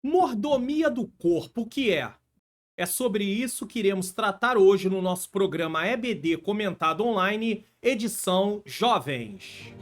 Mordomia do corpo, o que é? É sobre isso que iremos tratar hoje no nosso programa EBD Comentado Online, edição Jovens.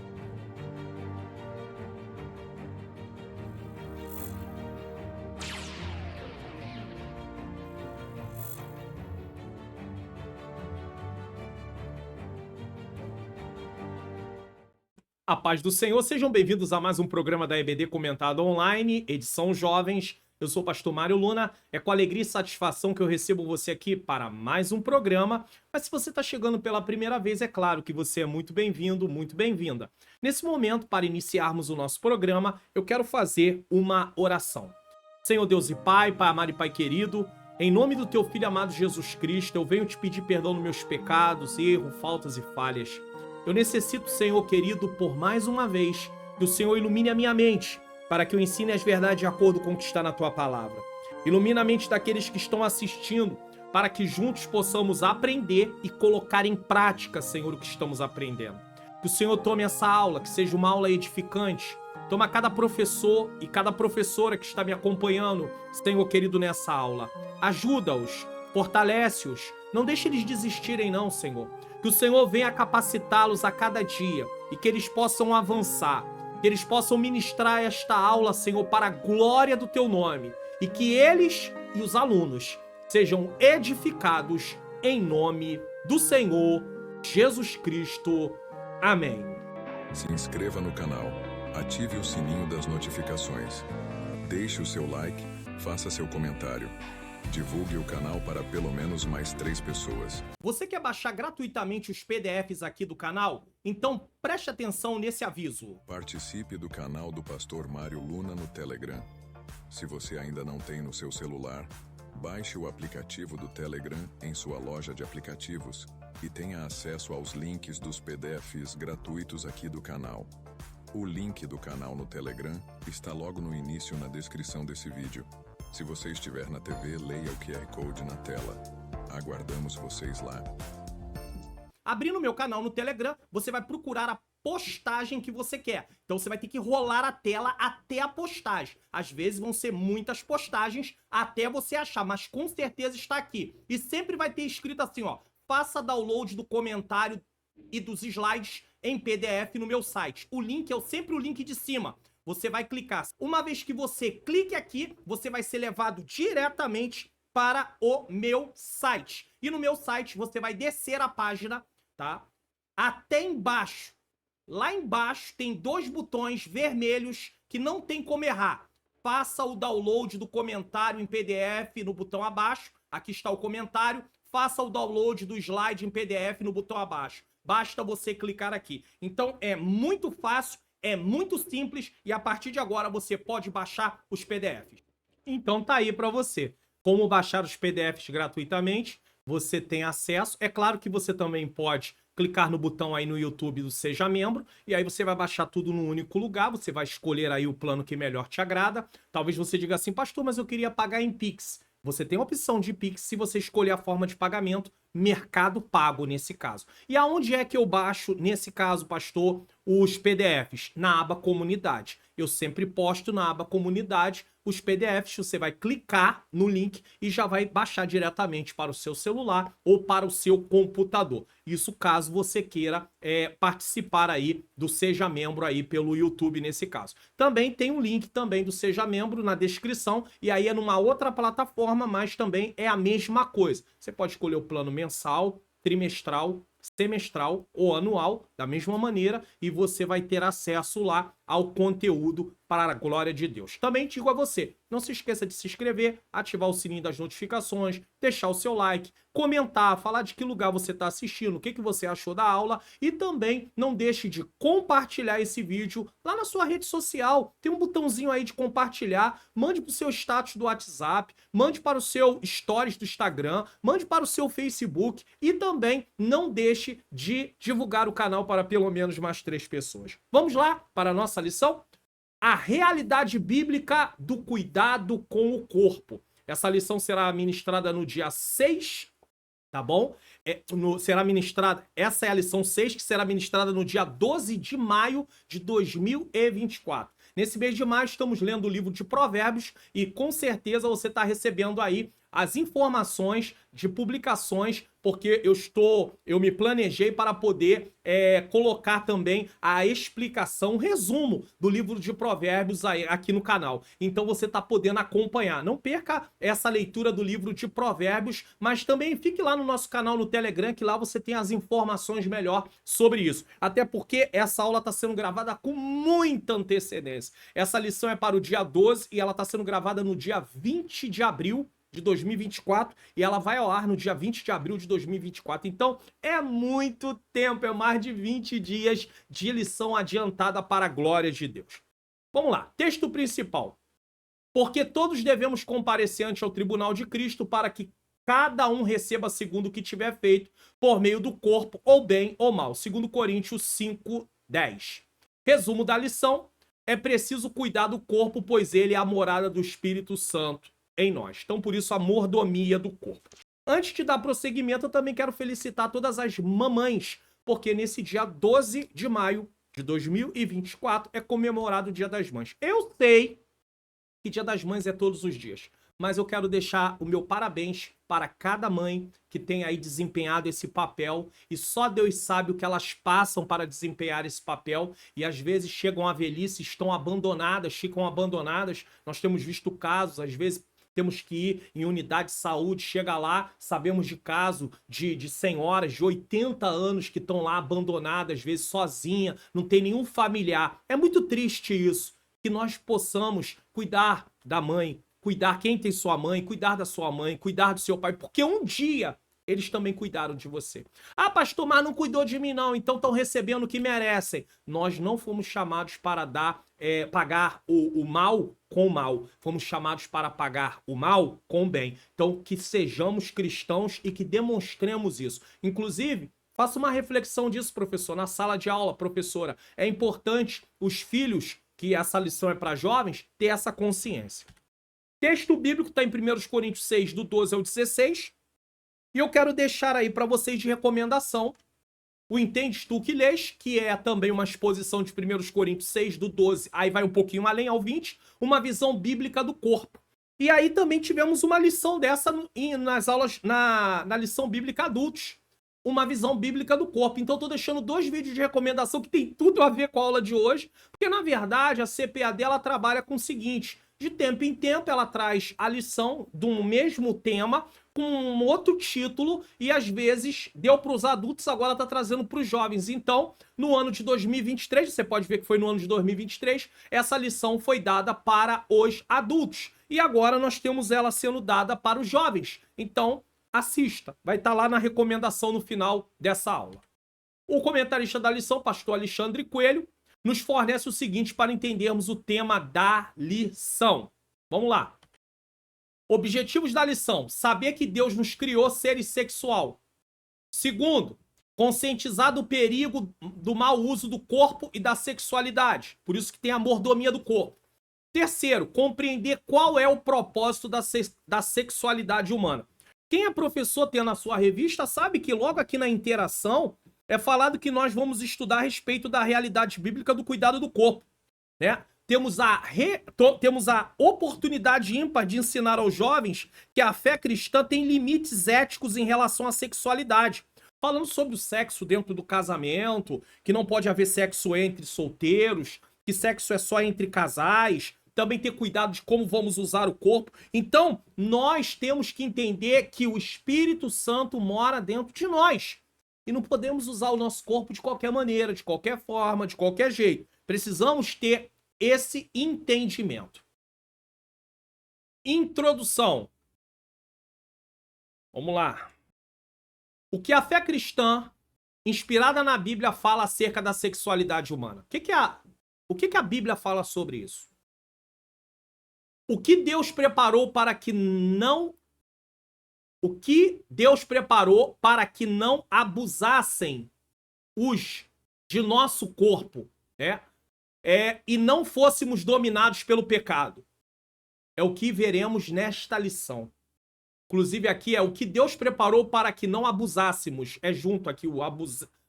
A paz do Senhor, sejam bem-vindos a mais um programa da EBD Comentado Online, edição Jovens. Eu sou o pastor Mário Luna, é com alegria e satisfação que eu recebo você aqui para mais um programa. Mas se você está chegando pela primeira vez, é claro que você é muito bem-vindo, muito bem-vinda. Nesse momento, para iniciarmos o nosso programa, eu quero fazer uma oração. Senhor Deus e Pai, Pai amado e Pai querido, em nome do Teu Filho amado Jesus Cristo, eu venho te pedir perdão nos meus pecados, erros, faltas e falhas. Eu necessito, Senhor querido, por mais uma vez, que o Senhor ilumine a minha mente, para que eu ensine as verdades de acordo com o que está na Tua palavra. Ilumina a mente daqueles que estão assistindo, para que juntos possamos aprender e colocar em prática, Senhor, o que estamos aprendendo. Que o Senhor tome essa aula, que seja uma aula edificante. Toma cada professor e cada professora que está me acompanhando, Senhor querido, nessa aula. Ajuda-os, fortalece-os, não deixe eles desistirem não, Senhor. Que o Senhor venha capacitá-los a cada dia e que eles possam avançar, que eles possam ministrar esta aula, Senhor, para a glória do Teu nome e que eles e os alunos sejam edificados em nome do Senhor Jesus Cristo. Amém. Se inscreva no canal, ative o sininho das notificações, deixe o seu like, faça seu comentário. Divulgue o canal para pelo menos mais 3 pessoas. Você quer baixar gratuitamente os PDFs aqui do canal? Então preste atenção nesse aviso. Participe do canal do Pastor Mário Luna no Telegram. Se você ainda não tem no seu celular, baixe o aplicativo do Telegram em sua loja de aplicativos e tenha acesso aos links dos PDFs gratuitos aqui do canal. O link do canal no Telegram está logo no início na descrição desse vídeo. Se você estiver na TV, leia o QR Code na tela. Aguardamos vocês lá. Abrindo meu canal no Telegram, você vai procurar a postagem que você quer. Então você vai ter que rolar a tela até a postagem. Às vezes vão ser muitas postagens até você achar, mas com certeza está aqui. E sempre vai ter escrito assim, ó: faça download do comentário e dos slides em PDF no meu site. O link é sempre o link de cima. Você vai clicar. Uma vez que você clique aqui, você vai ser levado diretamente para o meu site. E no meu site você vai descer a página, tá? Até embaixo. Lá embaixo tem 2 botões vermelhos que não tem como errar. Faça o download do comentário em PDF no botão abaixo. Aqui está o comentário. Faça o download do slide em PDF no botão abaixo. Basta você clicar aqui. Então é muito fácil. É muito simples e a partir de agora você pode baixar os PDFs. Então tá aí para você. Como baixar os PDFs gratuitamente, você tem acesso. É claro que você também pode clicar no botão aí no YouTube do Seja Membro e aí você vai baixar tudo num único lugar. Você vai escolher aí o plano que melhor te agrada. Talvez você diga assim: pastor, mas eu queria pagar em Pix. Você tem a opção de Pix se você escolher a forma de pagamento, Mercado Pago nesse caso. E aonde é que eu baixo, nesse caso, pastor, os PDFs? Na aba Comunidade. Eu sempre posto na aba Comunidade os PDFs, você vai clicar no link e já vai baixar diretamente para o seu celular ou para o seu computador. Isso caso você queira participar aí do Seja Membro aí pelo YouTube nesse caso. Também tem um link também do Seja Membro na descrição e aí é numa outra plataforma, mas também é a mesma coisa. Você pode escolher o plano mensal, trimestral, semestral ou anual, da mesma maneira, e você vai ter acesso lá ao conteúdo para a glória de Deus. Também digo a você, não se esqueça de se inscrever, ativar o sininho das notificações, deixar o seu like, comentar, falar de que lugar você está assistindo, o que você achou da aula e também não deixe de compartilhar esse vídeo lá na sua rede social. Tem um botãozinho aí de compartilhar, mande para o seu status do WhatsApp, mande para o seu stories do Instagram, mande para o seu Facebook e também não deixe de divulgar o canal para pelo menos mais 3 pessoas. Vamos lá para a nossa lição? A realidade bíblica do cuidado com o corpo. Essa lição será ministrada no dia 6, tá bom? Será ministrada, essa é a lição 6, que será ministrada no dia 12 de maio de 2024. Nesse mês de maio estamos lendo o livro de Provérbios e com certeza você está recebendo aí as informações de publicações, porque eu me planejei para poder colocar também a explicação, um resumo do livro de Provérbios aqui no canal. Então você está podendo acompanhar. Não perca essa leitura do livro de Provérbios, mas também fique lá no nosso canal no Telegram, que lá você tem as informações melhor sobre isso. Até porque essa aula está sendo gravada com muita antecedência. Essa lição é para o dia 12 e ela está sendo gravada no dia 20 de abril de 2024 e ela vai ao ar no dia 20 de abril de 2024. Então, é muito tempo, é mais de 20 dias de lição adiantada para a glória de Deus. Vamos lá, texto principal. Porque todos devemos comparecer ante ao tribunal de Cristo para que cada um receba segundo o que tiver feito por meio do corpo, ou bem ou mal. 2 Coríntios 5:10. Resumo da lição: é preciso cuidar do corpo, pois ele é a morada do Espírito Santo em nós. Então, por isso, a mordomia do corpo. Antes de dar prosseguimento, eu também quero felicitar todas as mamães, porque nesse dia 12 de maio de 2024 é comemorado o Dia das Mães. Eu sei que Dia das Mães é todos os dias, mas eu quero deixar o meu parabéns para cada mãe que tem aí desempenhado esse papel, e só Deus sabe o que elas passam para desempenhar esse papel, e às vezes chegam à velhice, estão abandonadas, ficam abandonadas. Nós temos visto casos, às vezes temos que ir em unidade de saúde, chega lá, sabemos de caso de senhoras de 80 anos que estão lá abandonadas, às vezes sozinha, não tem nenhum familiar. É muito triste isso, que nós possamos cuidar da mãe, cuidar quem tem sua mãe, cuidar da sua mãe, cuidar do seu pai, porque um dia eles também cuidaram de você. Ah, pastor, mas não cuidou de mim não, então estão recebendo o que merecem. Nós não fomos chamados para pagar o mal com o mal. Fomos chamados para pagar o mal com o bem. Então, que sejamos cristãos e que demonstremos isso. Inclusive, faça uma reflexão disso, professor, na sala de aula, professora. É importante os filhos, que essa lição é para jovens, ter essa consciência. Texto bíblico está em 1 Coríntios 6, do 12 ao 16. E eu quero deixar aí para vocês de recomendação o Entendes Tu que Lês, que é também uma exposição de 1 Coríntios 6, do 12, aí vai um pouquinho além, ao 20, uma visão bíblica do corpo. E aí também tivemos uma lição dessa nas aulas, na lição bíblica adultos, uma visão bíblica do corpo. Então eu tô deixando 2 vídeos de recomendação que tem tudo a ver com a aula de hoje, porque na verdade a CPAD ela trabalha com o seguinte: de tempo em tempo ela traz a lição do mesmo tema com um outro título, e às vezes deu para os adultos, agora está trazendo para os jovens. Então, no ano de 2023, você pode ver que foi no ano de 2023, essa lição foi dada para os adultos. E agora nós temos ela sendo dada para os jovens. Então, assista. Vai estar lá na recomendação no final dessa aula. O comentarista da lição, pastor Alexandre Coelho, nos fornece o seguinte para entendermos o tema da lição. Vamos lá. Objetivos da lição: saber que Deus nos criou seres sexual. Segundo, conscientizar do perigo do mau uso do corpo e da sexualidade. Por isso que tem a mordomia do corpo. Terceiro, compreender qual é o propósito da sexualidade humana. Quem é professor tem na sua revista sabe que logo aqui na interação é falado que nós vamos estudar a respeito da realidade bíblica do cuidado do corpo, né? Temos a oportunidade ímpar de ensinar aos jovens que a fé cristã tem limites éticos em relação à sexualidade. Falando sobre o sexo dentro do casamento, que não pode haver sexo entre solteiros, que sexo é só entre casais, também ter cuidado de como vamos usar o corpo. Então, nós temos que entender que o Espírito Santo mora dentro de nós. E não podemos usar o nosso corpo de qualquer maneira, de qualquer forma, de qualquer jeito. Precisamos ter esse entendimento. Introdução. Vamos lá. O que a fé cristã, inspirada na Bíblia, fala acerca da sexualidade humana? O que a Bíblia fala sobre isso? O que Deus preparou para que não abusassem os de nosso corpo, né? E não fôssemos dominados pelo pecado. É o que veremos nesta lição. Inclusive aqui é o que Deus preparou para que não abusássemos. É junto aqui o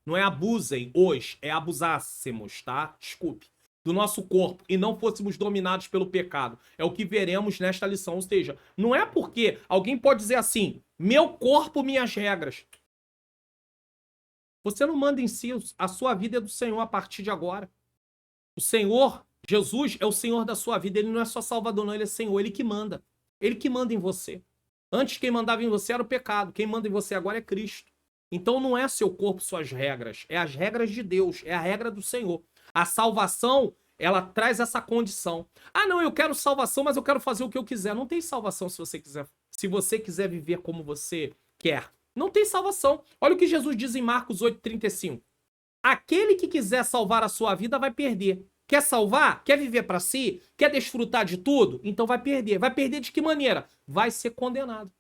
não é abusem os, é abusássemos, tá? Desculpe. do nosso corpo e não fôssemos dominados pelo pecado. É o que veremos nesta lição. Ou seja, não é porque alguém pode dizer assim, meu corpo, minhas regras. Você não manda em si, a sua vida é do Senhor a partir de agora. O Senhor, Jesus, é o Senhor da sua vida. Ele não é só Salvador, não, ele é Senhor, ele que manda. Ele que manda em você. Antes, quem mandava em você era o pecado. Quem manda em você agora é Cristo. Então não é seu corpo, suas regras. É as regras de Deus, é a regra do Senhor. A salvação, ela traz essa condição. Ah, não, eu quero salvação, mas eu quero fazer o que eu quiser. Não tem salvação se você quiser. Se você quiser viver como você quer. Não tem salvação. Olha o que Jesus diz em Marcos 8,35. Aquele que quiser salvar a sua vida vai perder. Quer salvar? Quer viver para si? Quer desfrutar de tudo? Então vai perder. Vai perder de que maneira? Vai ser condenado.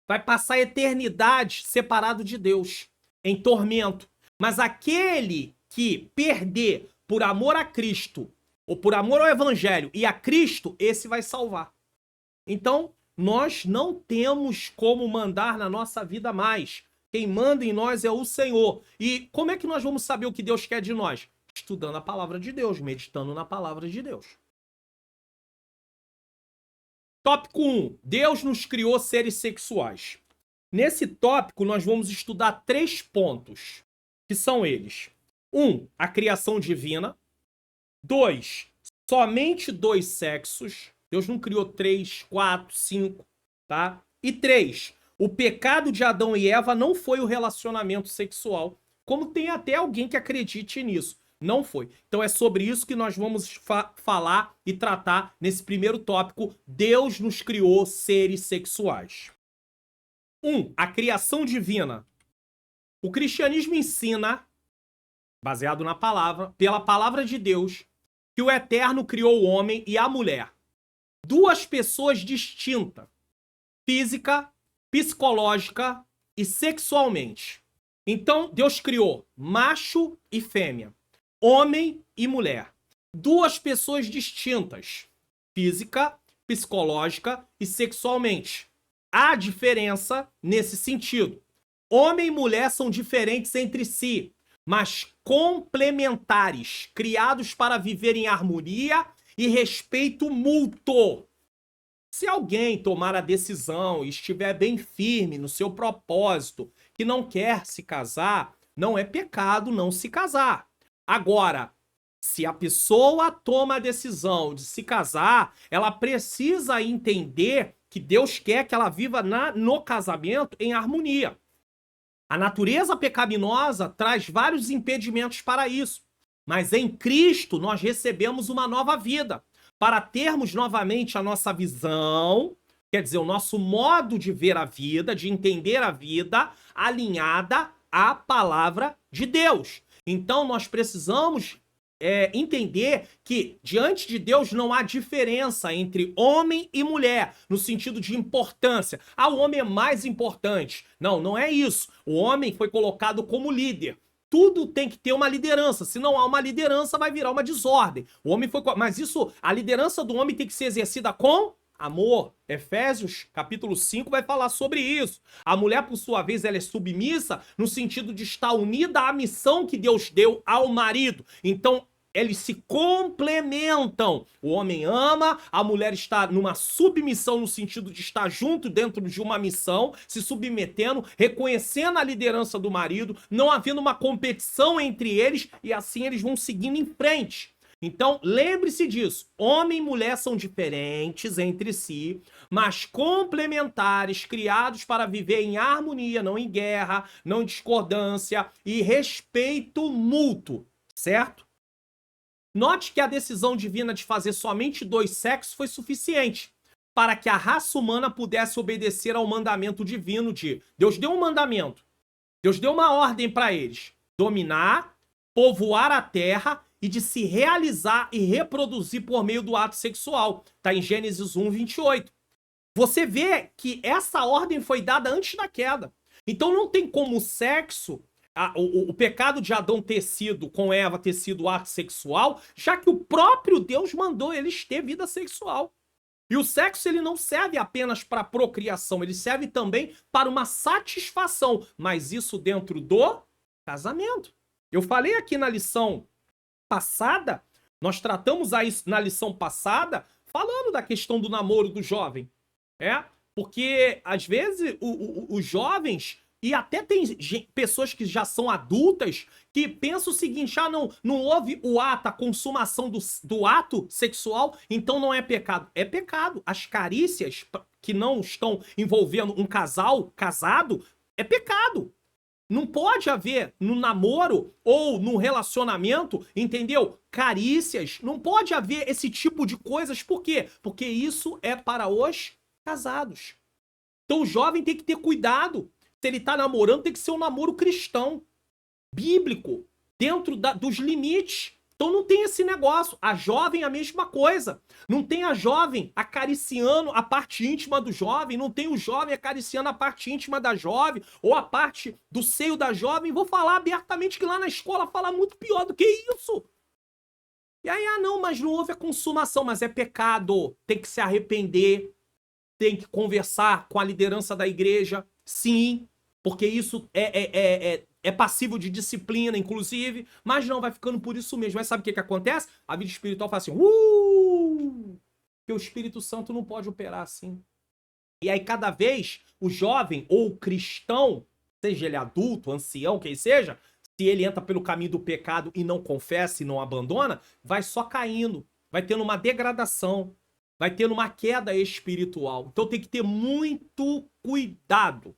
Vai passar a eternidade separado de Deus, em tormento. Mas aquele que perder por amor a Cristo, ou por amor ao Evangelho e a Cristo, esse vai salvar. Então, nós não temos como mandar na nossa vida mais. Quem manda em nós é o Senhor. E como é que nós vamos saber o que Deus quer de nós? Estudando a palavra de Deus, meditando na palavra de Deus. Tópico 1. Deus nos criou seres sexuais. Nesse tópico, nós vamos estudar 3 pontos, que são eles. 1. A criação divina. 2. Somente 2 sexos. Deus não criou 3, 4, 5, tá? E 3. O pecado de Adão e Eva não foi o relacionamento sexual, como tem até alguém que acredite nisso. Não foi. Então é sobre isso que nós vamos falar e tratar nesse primeiro tópico. Deus nos criou seres sexuais. 1. A criação divina. O cristianismo ensina, baseado na palavra, pela palavra de Deus, que o Eterno criou o homem e a mulher. 2 pessoas distintas, física, psicológica e sexualmente. Então, Deus criou macho e fêmea, homem e mulher. 2 pessoas distintas, física, psicológica e sexualmente. Há diferença nesse sentido. Homem e mulher são diferentes entre si, mas complementares, criados para viver em harmonia e respeito mútuo. Se alguém tomar a decisão e estiver bem firme no seu propósito, que não quer se casar, não é pecado não se casar. Agora, se a pessoa toma a decisão de se casar, ela precisa entender que Deus quer que ela viva no casamento em harmonia. A natureza pecaminosa traz vários impedimentos para isso. Mas em Cristo nós recebemos uma nova vida, para termos novamente a nossa visão, quer dizer, o nosso modo de ver a vida, de entender a vida, alinhada à palavra de Deus. Então nós precisamos entender que diante de Deus não há diferença entre homem e mulher, no sentido de importância. Ah, o homem é mais importante. Não, não é isso. O homem foi colocado como líder. Tudo tem que ter uma liderança. Se não há uma liderança, vai virar uma desordem. O homem foi... Mas isso, a liderança do homem tem que ser exercida com amor. Efésios, capítulo 5, vai falar sobre isso. A mulher, por sua vez, ela é submissa no sentido de estar unida à missão que Deus deu ao marido. Então, eles se complementam. O homem ama, a mulher está numa submissão no sentido de estar junto dentro de uma missão, se submetendo, reconhecendo a liderança do marido, não havendo uma competição entre eles, e assim eles vão seguindo em frente. Então, lembre-se disso. Homem e mulher são diferentes entre si, mas complementares, criados para viver em harmonia, não em guerra, não em discordância e respeito mútuo, certo? Note que a decisão divina de fazer somente 2 sexos foi suficiente para que a raça humana pudesse obedecer ao mandamento divino de... Deus deu um mandamento, Deus deu uma ordem para eles: dominar, povoar a terra e de se realizar e reproduzir por meio do ato sexual. Está em Gênesis 1, 28. Você vê que essa ordem foi dada antes da queda. Então não tem como o sexo... O pecado de Adão ter sido, com Eva, ter sido ato sexual, já que o próprio Deus mandou eles ter vida sexual. E o sexo, ele não serve apenas para procriação, ele serve também para uma satisfação, mas isso dentro do casamento. Eu falei aqui na lição passada Nós tratamos isso na lição passada, falando da questão do namoro do jovem. Porque, às vezes, os jovens, e até tem pessoas que já são adultas, que pensam o seguinte, não houve o ato, a consumação do ato sexual, então não é pecado. É pecado. As carícias que não estão envolvendo um casal casado, é pecado. Não pode haver no namoro ou no relacionamento, entendeu? Carícias. Não pode haver esse tipo de coisas. Por quê? Porque isso é para os casados. Então o jovem tem que ter cuidado. Se ele tá namorando, tem que ser um namoro cristão, bíblico, dentro dos limites. Então não tem esse negócio. A jovem é a mesma coisa. Não tem a jovem acariciando a parte íntima do jovem, não tem o jovem acariciando a parte íntima da jovem, ou a parte do seio da jovem. Vou falar abertamente que lá na escola fala muito pior do que isso. E aí, não, mas não houve a consumação, mas é pecado. Tem que se arrepender, tem que conversar com a liderança da igreja, sim, porque isso é passível de disciplina, inclusive, mas não, vai ficando por isso mesmo. Mas sabe o que acontece? A vida espiritual fala assim, que o Espírito Santo não pode operar assim. E aí, cada vez, o jovem ou o cristão, seja ele adulto, ancião, quem seja, se ele entra pelo caminho do pecado e não confessa e não abandona, vai só caindo, vai tendo uma degradação, vai tendo uma queda espiritual. Então tem que ter muito cuidado.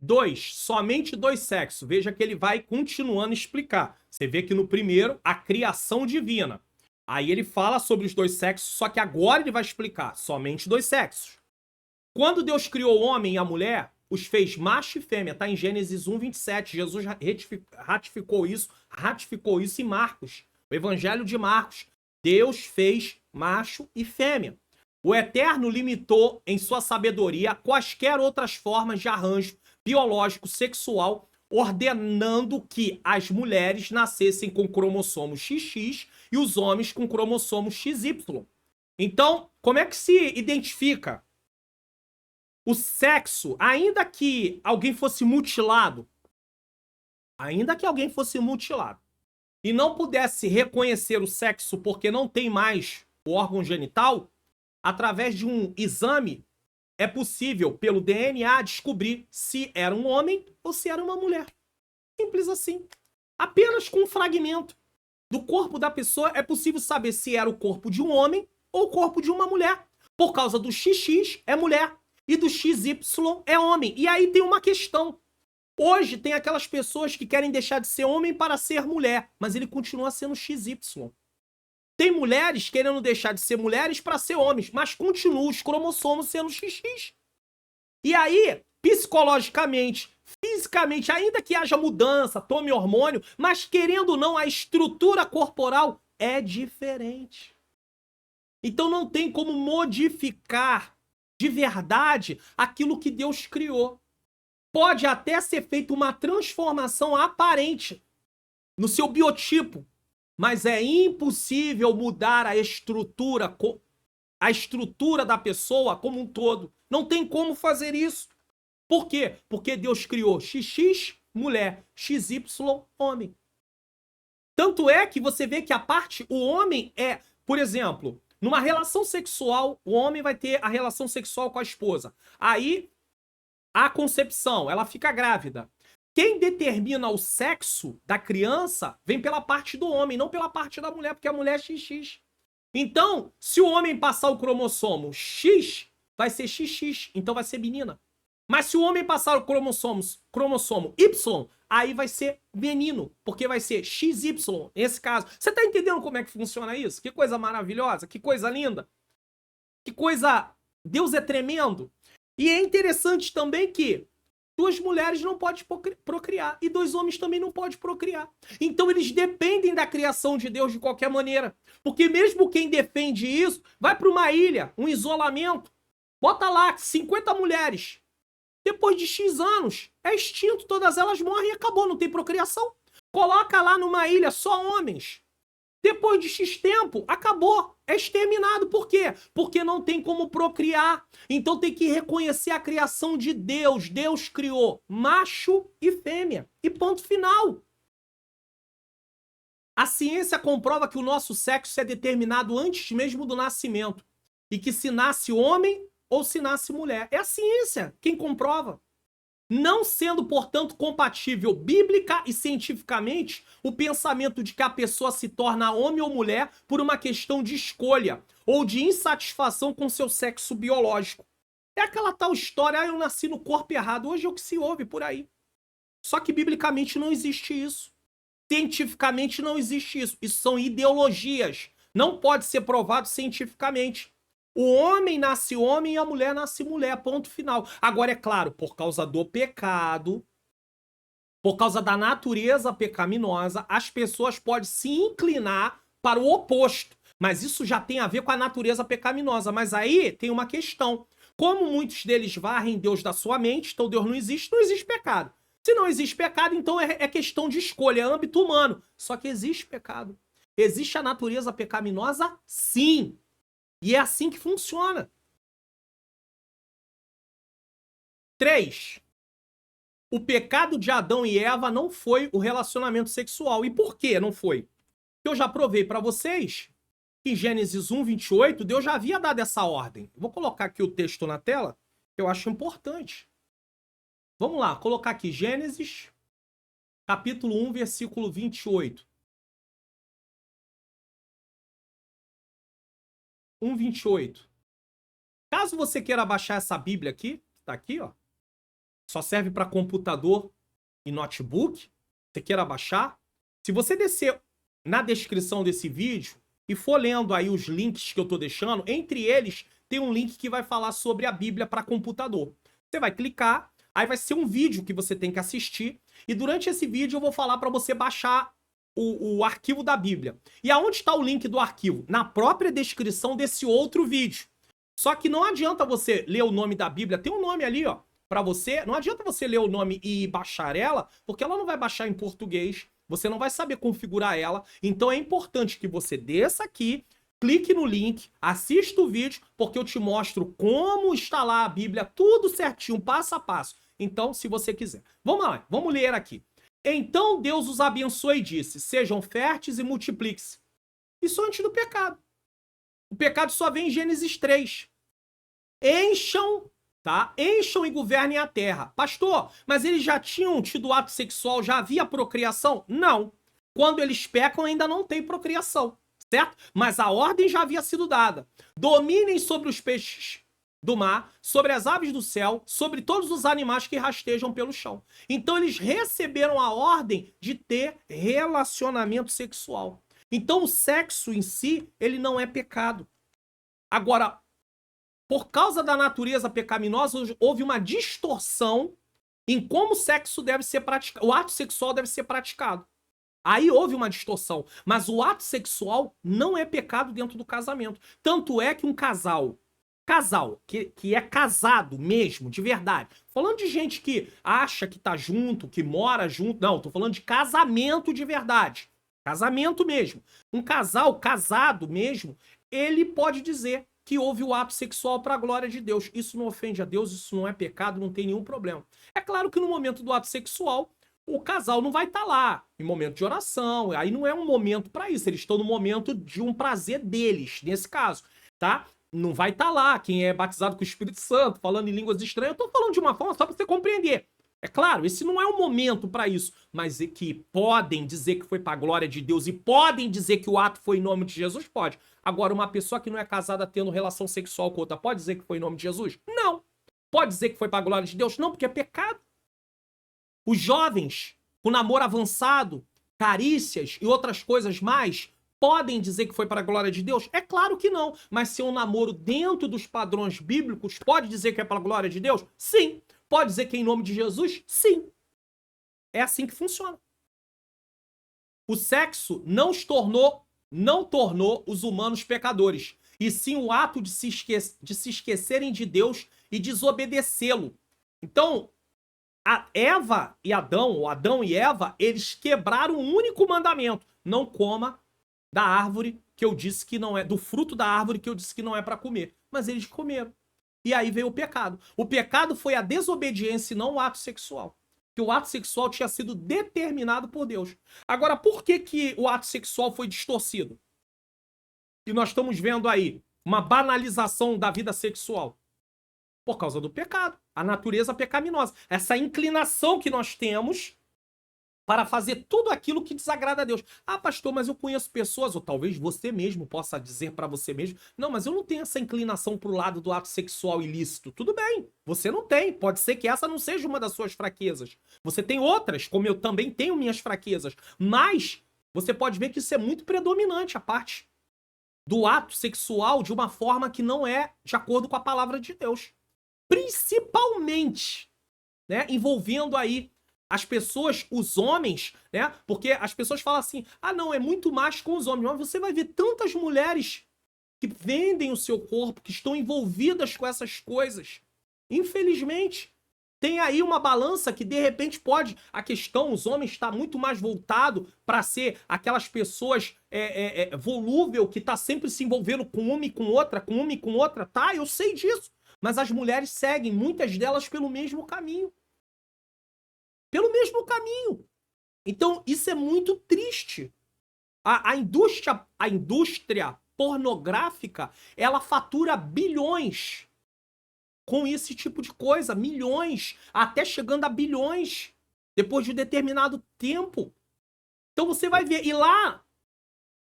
2, somente 2 sexos. Veja que ele vai continuando a explicar. Você vê que no primeiro, a criação divina. Aí ele fala sobre os 2 sexos, só que agora ele vai explicar somente 2 sexos. Quando Deus criou o homem e a mulher, os fez macho e fêmea. Está em Gênesis 1, 27. Jesus ratificou isso em Marcos. O Evangelho de Marcos. Deus fez macho e fêmea. O Eterno limitou, em sua sabedoria, quaisquer outras formas de arranjo biológico sexual, ordenando que as mulheres nascessem com cromossomo XX e os homens com cromossomo XY. Então, como é que se identifica o sexo, ainda que alguém fosse mutilado, e não pudesse reconhecer o sexo porque não tem mais o órgão genital, através de um exame, é possível, pelo DNA, descobrir se era um homem ou se era uma mulher. Simples assim. Apenas com um fragmento do corpo da pessoa é possível saber se era o corpo de um homem ou o corpo de uma mulher. Por causa do XX é mulher e do XY é homem. E aí tem uma questão. Hoje tem aquelas pessoas que querem deixar de ser homem para ser mulher, mas ele continua sendo XY. Tem mulheres querendo deixar de ser mulheres para ser homens, mas continuam os cromossomos sendo XX. E aí, psicologicamente, fisicamente, ainda que haja mudança, tome hormônio, mas querendo ou não, a estrutura corporal é diferente. Então não tem como modificar de verdade aquilo que Deus criou. Pode até ser feita uma transformação aparente no seu biotipo, mas é impossível mudar a estrutura da pessoa como um todo. Não tem como fazer isso. Por quê? Porque Deus criou XX, mulher, XY, homem. Tanto é que você vê que o homem é, por exemplo, numa relação sexual, o homem vai ter a relação sexual com a esposa. Aí, a concepção, ela fica grávida. Quem determina o sexo da criança vem pela parte do homem, não pela parte da mulher, porque a mulher é XX. Então, se o homem passar o cromossomo X, vai ser XX, então vai ser menina. Mas se o homem passar o cromossomo Y, aí vai ser menino, porque vai ser XY, nesse caso. Você tá entendendo como é que funciona isso? Que coisa maravilhosa, que coisa linda. Que coisa... Deus é tremendo. E é interessante também que 2 mulheres não podem procriar e 2 homens também não podem procriar. Então eles dependem da criação de Deus de qualquer maneira. Porque mesmo quem defende isso, vai para uma ilha, um isolamento, bota lá 50 mulheres. Depois de X anos, é extinto, todas elas morrem e acabou, não tem procriação. Coloca lá numa ilha só homens. Depois de X tempo, acabou. É exterminado. Por quê? Porque não tem como procriar. Então tem que reconhecer a criação de Deus. Deus criou macho e fêmea. E ponto final. A ciência comprova que o nosso sexo é determinado antes mesmo do nascimento. E que se nasce homem ou se nasce mulher. É a ciência quem comprova. Não sendo, portanto, compatível bíblica e cientificamente o pensamento de que a pessoa se torna homem ou mulher por uma questão de escolha ou de insatisfação com seu sexo biológico. É aquela tal história, eu nasci no corpo errado. Hoje é o que se ouve por aí. Só que biblicamente não existe isso. Cientificamente não existe isso. Isso são ideologias. Não pode ser provado cientificamente. O homem nasce homem e a mulher nasce mulher, ponto final. Agora, é claro, por causa do pecado, por causa da natureza pecaminosa, as pessoas podem se inclinar para o oposto. Mas isso já tem a ver com a natureza pecaminosa. Mas aí tem uma questão. Como muitos deles varrem Deus da sua mente, então Deus não existe pecado. Se não existe pecado, então é questão de escolha, é âmbito humano. Só que existe pecado. Existe a natureza pecaminosa? Sim. E é assim que funciona. 3. O pecado de Adão e Eva não foi o relacionamento sexual. E por que não foi? Eu já provei para vocês que em Gênesis 1:28, Deus já havia dado essa ordem. Vou colocar aqui o texto na tela, que eu acho importante. Vamos lá, colocar aqui Gênesis, capítulo 1, versículo 28. 1:28. Caso você queira baixar essa Bíblia aqui, tá aqui, ó. Só serve para computador e notebook. Você queira baixar. Se você descer na descrição desse vídeo e for lendo aí os links que eu tô deixando, entre eles tem um link que vai falar sobre a Bíblia para computador. Você vai clicar, aí vai ser um vídeo que você tem que assistir e durante esse vídeo eu vou falar para você baixar o arquivo da Bíblia. E aonde está o link do arquivo? Na própria descrição desse outro vídeo. Só que não adianta você ler o nome da Bíblia, tem um nome ali, ó, para você. Não adianta você ler o nome e baixar ela, porque ela não vai baixar em português, você não vai saber configurar ela. Então é importante que você desça aqui, clique no link, assista o vídeo, porque eu te mostro como instalar a Bíblia, tudo certinho, passo a passo. Então, se você quiser. Vamos lá, vamos ler aqui. Então Deus os abençoou e disse, sejam férteis e multipliquem-se. Isso antes do pecado. O pecado só vem em Gênesis 3. Encham, tá? Encham e governem a terra. Pastor, mas eles já tinham tido ato sexual, já havia procriação? Não. Quando eles pecam, ainda não tem procriação, certo? Mas a ordem já havia sido dada. Dominem sobre os peixes do mar, sobre as aves do céu, sobre todos os animais que rastejam pelo chão. Então eles receberam a ordem de ter relacionamento sexual. Então o sexo em si, ele não é pecado. Agora, por causa da natureza pecaminosa, houve uma distorção em como o sexo deve ser praticado, o ato sexual deve ser praticado. Aí houve uma distorção, mas o ato sexual não é pecado dentro do casamento. Tanto é que um casal que é casado mesmo, de verdade. Falando de gente que acha que tá junto, que mora junto. Não, tô falando de casamento de verdade. Casamento mesmo. Um casal casado mesmo, ele pode dizer que houve o ato sexual para a glória de Deus. Isso não ofende a Deus, isso não é pecado, não tem nenhum problema. É claro que no momento do ato sexual, o casal não vai estar lá em momento de oração. Aí não é um momento para isso. Eles estão no momento de um prazer deles, nesse caso, tá? Não vai estar lá quem é batizado com o Espírito Santo, falando em línguas estranhas. Eu tô falando de uma forma só para você compreender. É claro, esse não é o momento para isso, mas é que podem dizer que foi para a glória de Deus e podem dizer que o ato foi em nome de Jesus, pode. Agora, uma pessoa que não é casada tendo relação sexual com outra, pode dizer que foi em nome de Jesus? Não. Pode dizer que foi para a glória de Deus? Não, porque é pecado. Os jovens, com namoro avançado, carícias e outras coisas mais, podem dizer que foi para a glória de Deus? É claro que não. Mas se é um namoro dentro dos padrões bíblicos, pode dizer que é para a glória de Deus? Sim. Pode dizer que é em nome de Jesus? Sim. É assim que funciona. O sexo não tornou os humanos pecadores, e sim o ato de se esquecerem de Deus e desobedecê-lo. Então, Adão e Eva, eles quebraram um único mandamento. Não coma da árvore que eu disse que não é, do fruto da árvore que eu disse que não é para comer. Mas eles comeram. E aí veio o pecado. O pecado foi a desobediência e não o ato sexual. que o ato sexual tinha sido determinado por Deus. Agora, por que que o ato sexual foi distorcido? E nós estamos vendo aí uma banalização da vida sexual. Por causa do pecado, a natureza pecaminosa. Essa inclinação que nós temos para fazer tudo aquilo que desagrada a Deus. Ah, pastor, mas eu conheço pessoas, ou talvez você mesmo possa dizer para você mesmo, não, mas eu não tenho essa inclinação pro lado do ato sexual ilícito. Tudo bem, você não tem. Pode ser que essa não seja uma das suas fraquezas. Você tem outras, como eu também tenho minhas fraquezas. Mas você pode ver que isso é muito predominante, a parte do ato sexual de uma forma que não é de acordo com a palavra de Deus. Principalmente, né, envolvendo aí as pessoas, os homens, né? Porque as pessoas falam assim, ah não, é muito mais com os homens. Mas você vai ver tantas mulheres que vendem o seu corpo, que estão envolvidas com essas coisas. Infelizmente, tem aí uma balança que de repente pode, a questão, os homens está muito mais voltado para ser aquelas pessoas volúvel, que tá sempre se envolvendo com uma e com outra, com uma e com outra, tá? Eu sei disso. Mas as mulheres seguem, muitas delas, pelo mesmo caminho. Pelo mesmo caminho. Então, isso é muito triste. A indústria pornográfica, ela fatura bilhões com esse tipo de coisa. Milhões, até chegando a bilhões, depois de um determinado tempo. Então você vai ver, e lá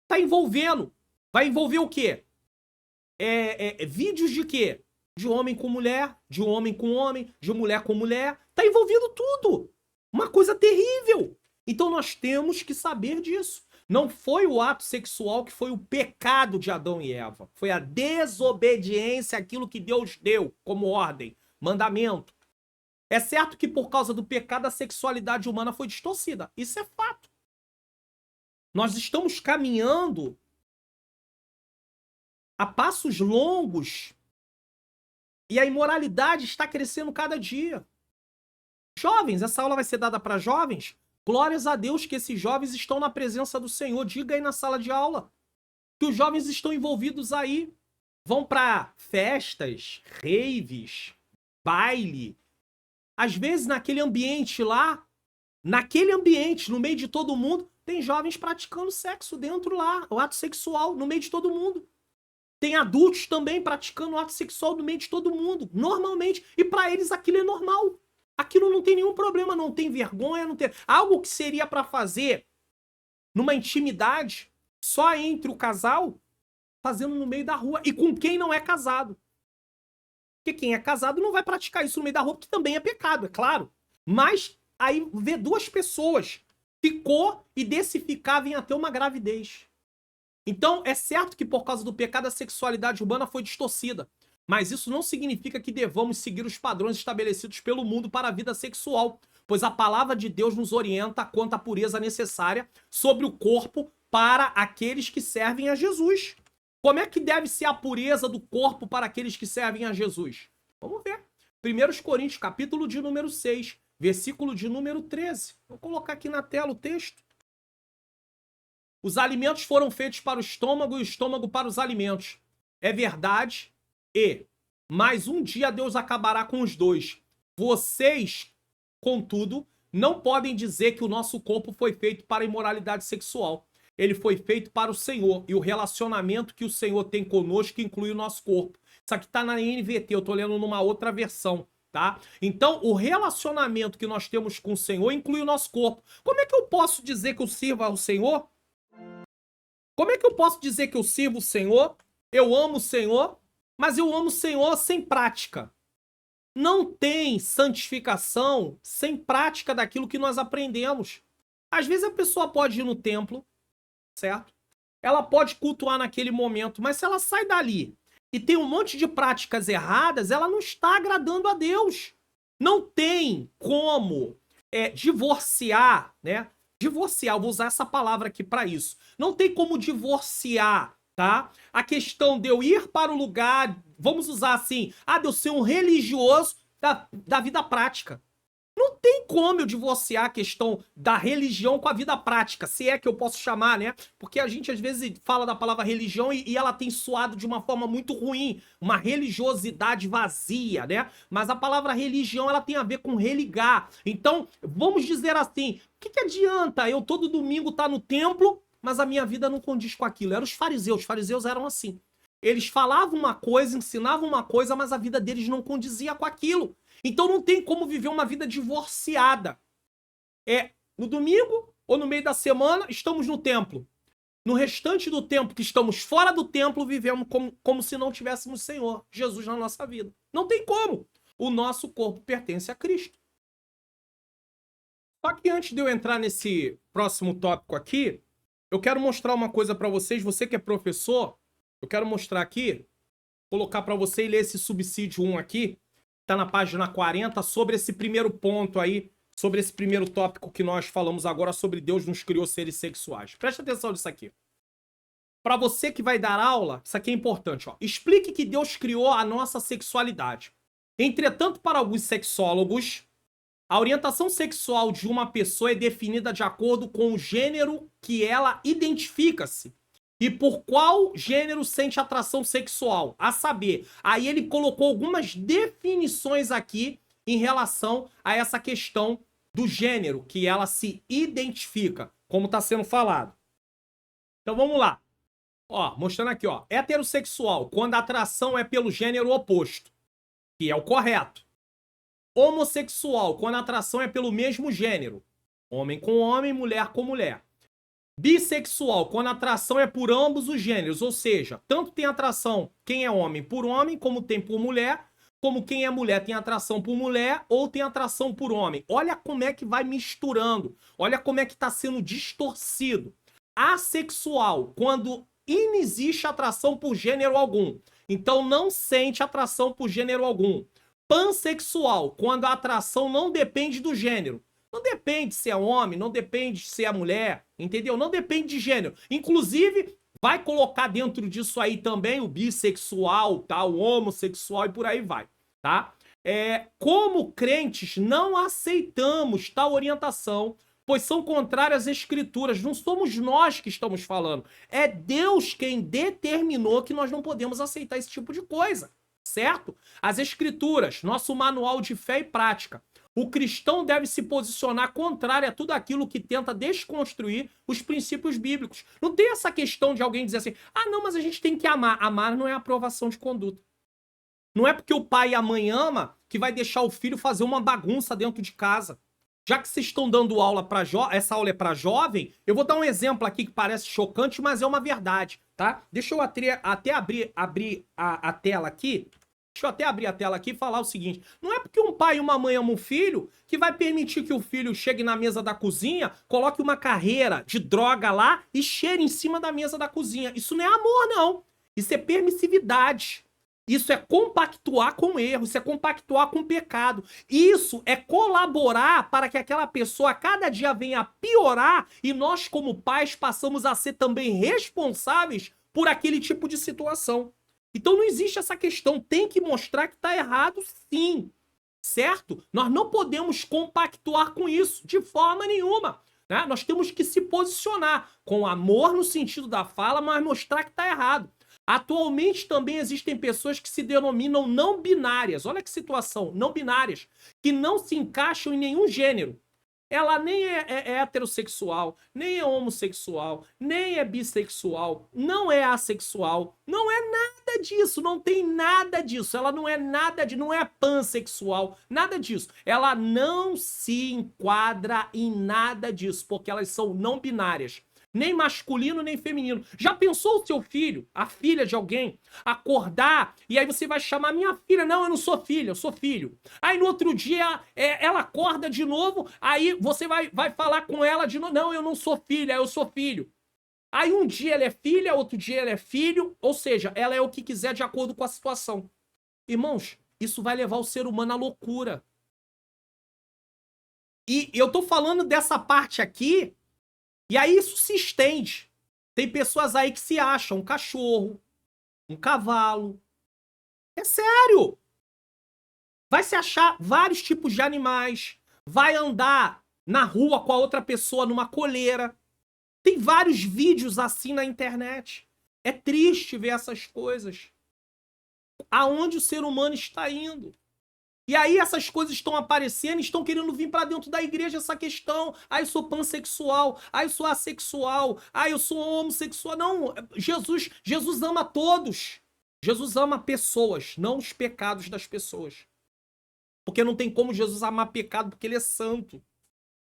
tá envolvendo. Vai envolver o quê? Vídeos de quê? De homem com mulher, de homem com homem, de mulher com mulher. Tá envolvendo tudo. Uma coisa terrível. Então nós temos que saber disso. Não foi o ato sexual que foi o pecado de Adão e Eva. Foi a desobediência àquilo que Deus deu como ordem, mandamento. É certo que por causa do pecado a sexualidade humana foi distorcida. Isso é fato. Nós estamos caminhando a passos longos e a imoralidade está crescendo cada dia. Jovens, essa aula vai ser dada para jovens. Glórias a Deus que esses jovens estão na presença do Senhor. Diga aí na sala de aula que os jovens estão envolvidos aí. Vão para festas, raves, baile. Às vezes naquele ambiente lá, naquele ambiente, no meio de todo mundo, tem jovens praticando sexo dentro lá, o ato sexual no meio de todo mundo. Tem adultos também praticando o ato sexual no meio de todo mundo, normalmente. E para eles aquilo é normal. Aquilo não tem nenhum problema, não tem vergonha, não tem... Algo que seria para fazer numa intimidade só entre o casal, fazendo no meio da rua. E com quem não é casado. Porque quem é casado não vai praticar isso no meio da rua, porque também é pecado, é claro. Mas aí vê duas pessoas, ficou e desse ficar vem até uma gravidez. Então é certo que por causa do pecado a sexualidade humana foi distorcida. Mas isso não significa que devamos seguir os padrões estabelecidos pelo mundo para a vida sexual, pois a palavra de Deus nos orienta quanto à pureza necessária sobre o corpo para aqueles que servem a Jesus. Como é que deve ser a pureza do corpo para aqueles que servem a Jesus? Vamos ver. 1 Coríntios, capítulo de número 6, versículo de número 13. Vou colocar aqui na tela o texto. Os alimentos foram feitos para o estômago e o estômago para os alimentos. É verdade. Mas um dia Deus acabará com os dois. Vocês, contudo, não podem dizer que o nosso corpo foi feito para a imoralidade sexual. Ele foi feito para o Senhor. E o relacionamento que o Senhor tem conosco inclui o nosso corpo. Isso aqui está na NVT, eu estou lendo numa outra versão, tá? Então, o relacionamento que nós temos com o Senhor inclui o nosso corpo. Como é que eu posso dizer que eu sirvo ao Senhor? Como é que eu posso dizer que eu sirvo o Senhor? Eu amo o Senhor? Mas eu amo o Senhor sem prática. Não tem santificação sem prática daquilo que nós aprendemos. Às vezes a pessoa pode ir no templo, certo? Ela pode cultuar naquele momento, mas se ela sai dali e tem um monte de práticas erradas, ela não está agradando a Deus. Não tem como divorciar, né? Divorciar, eu vou usar essa palavra aqui para isso. Não tem como divorciar, tá? A questão de eu ir para o lugar, vamos usar assim, de eu ser um religioso da vida prática. Não tem como eu divorciar a questão da religião com a vida prática, se é que eu posso chamar, né? Porque a gente às vezes fala da palavra religião e ela tem soado de uma forma muito ruim, uma religiosidade vazia, né? Mas a palavra religião ela tem a ver com religar. Então, vamos dizer assim, o que adianta eu todo domingo estar no templo, mas a minha vida não condiz com aquilo? Eram os fariseus eram assim. Eles falavam uma coisa, ensinavam uma coisa, mas a vida deles não condizia com aquilo. Então não tem como viver uma vida divorciada. No domingo ou no meio da semana, estamos no templo. No restante do tempo que estamos fora do templo, vivemos como se não tivéssemos Senhor, Jesus na nossa vida. Não tem como. O nosso corpo pertence a Cristo. Só que antes de eu entrar nesse próximo tópico aqui, eu quero mostrar uma coisa para vocês. Você que é professor, eu quero mostrar aqui, colocar para você e ler esse subsídio 1 aqui, tá na página 40, sobre esse primeiro ponto aí, sobre esse primeiro tópico que nós falamos agora, sobre Deus nos criou seres sexuais. Presta atenção nisso aqui. Para você que vai dar aula, isso aqui é importante, ó. Explique que Deus criou a nossa sexualidade. Entretanto, para alguns sexólogos, a orientação sexual de uma pessoa é definida de acordo com o gênero que ela identifica-se. E por qual gênero sente atração sexual? A saber, aí ele colocou algumas definições aqui em relação a essa questão do gênero que ela se identifica, como está sendo falado. Então vamos lá. Ó, mostrando aqui, ó. Heterossexual, quando a atração é pelo gênero oposto, que é o correto. Homossexual, quando a atração é pelo mesmo gênero. Homem com homem, mulher com mulher. Bissexual, quando a atração é por ambos os gêneros, ou seja, tanto tem atração quem é homem por homem, como tem por mulher, como quem é mulher tem atração por mulher ou tem atração por homem. Olha como é que vai misturando, olha como é que está sendo distorcido. Assexual, quando não existe atração por gênero algum, então não sente atração por gênero algum. Pansexual, quando a atração não depende do gênero. Não depende se é homem, não depende se é mulher, entendeu? Não depende de gênero. Inclusive, vai colocar dentro disso aí também o bissexual, tá? O homossexual e por aí vai, tá? Como crentes, não aceitamos tal orientação, pois são contrárias às escrituras. Não somos nós que estamos falando. É Deus quem determinou que nós não podemos aceitar esse tipo de coisa, certo? As escrituras, nosso manual de fé e prática. O cristão deve se posicionar contrário a tudo aquilo que tenta desconstruir os princípios bíblicos. Não tem essa questão de alguém dizer assim, ah, não, mas a gente tem que amar. Amar não é aprovação de conduta. Não é porque o pai e a mãe ama que vai deixar o filho fazer uma bagunça dentro de casa. Já que vocês estão dando aula para essa aula é para jovem, eu vou dar um exemplo aqui que parece chocante, mas é uma verdade, tá? Deixa eu até abrir a tela aqui. Deixa eu até abrir a tela aqui e falar o seguinte. Não é porque um pai e uma mãe amam um filho que vai permitir que o filho chegue na mesa da cozinha, coloque uma carreira de droga lá e cheire em cima da mesa da cozinha. Isso não é amor, não. Isso é permissividade. Isso é compactuar com o erro, isso é compactuar com o pecado. Isso é colaborar para que aquela pessoa a cada dia venha a piorar e nós, como pais, passamos a ser também responsáveis por aquele tipo de situação. Então não existe essa questão, tem que mostrar que está errado sim, certo? Nós não podemos compactuar com isso de forma nenhuma, né? Nós temos que se posicionar com amor no sentido da fala, mas mostrar que está errado. Atualmente também existem pessoas que se denominam não binárias, olha que situação, não binárias, que não se encaixam em nenhum gênero. Ela nem é heterossexual, nem é homossexual, nem é bissexual, não é assexual, não é nada disso, não tem nada disso. Ela não é nada de, não é pansexual, nada disso. Ela não se enquadra em nada disso, porque elas são não binárias. Nem masculino, nem feminino. Já pensou o seu filho, a filha de alguém, acordar e aí você vai chamar minha filha? Não, eu não sou filha, eu sou filho. Aí no outro dia ela acorda de novo, aí você vai falar com ela de novo. Não, eu não sou filha, eu sou filho. Aí um dia ela é filha, outro dia ela é filho, ou seja, ela é o que quiser de acordo com a situação. Irmãos, isso vai levar o ser humano à loucura. E eu tô falando dessa parte aqui. E aí isso se estende. Tem pessoas aí que se acham um cachorro, um cavalo. É sério. Vai se achar vários tipos de animais. vai andar na rua com a outra pessoa numa coleira. Tem vários vídeos assim na internet. É triste ver essas coisas. Aonde o ser humano está indo? E aí essas coisas estão aparecendo, estão querendo vir para dentro da igreja essa questão. Ah, eu sou pansexual, ah, eu sou assexual, ah, eu sou homossexual. Não, Jesus ama todos. Jesus ama pessoas, não os pecados das pessoas. Porque não tem como Jesus amar pecado, porque ele é santo.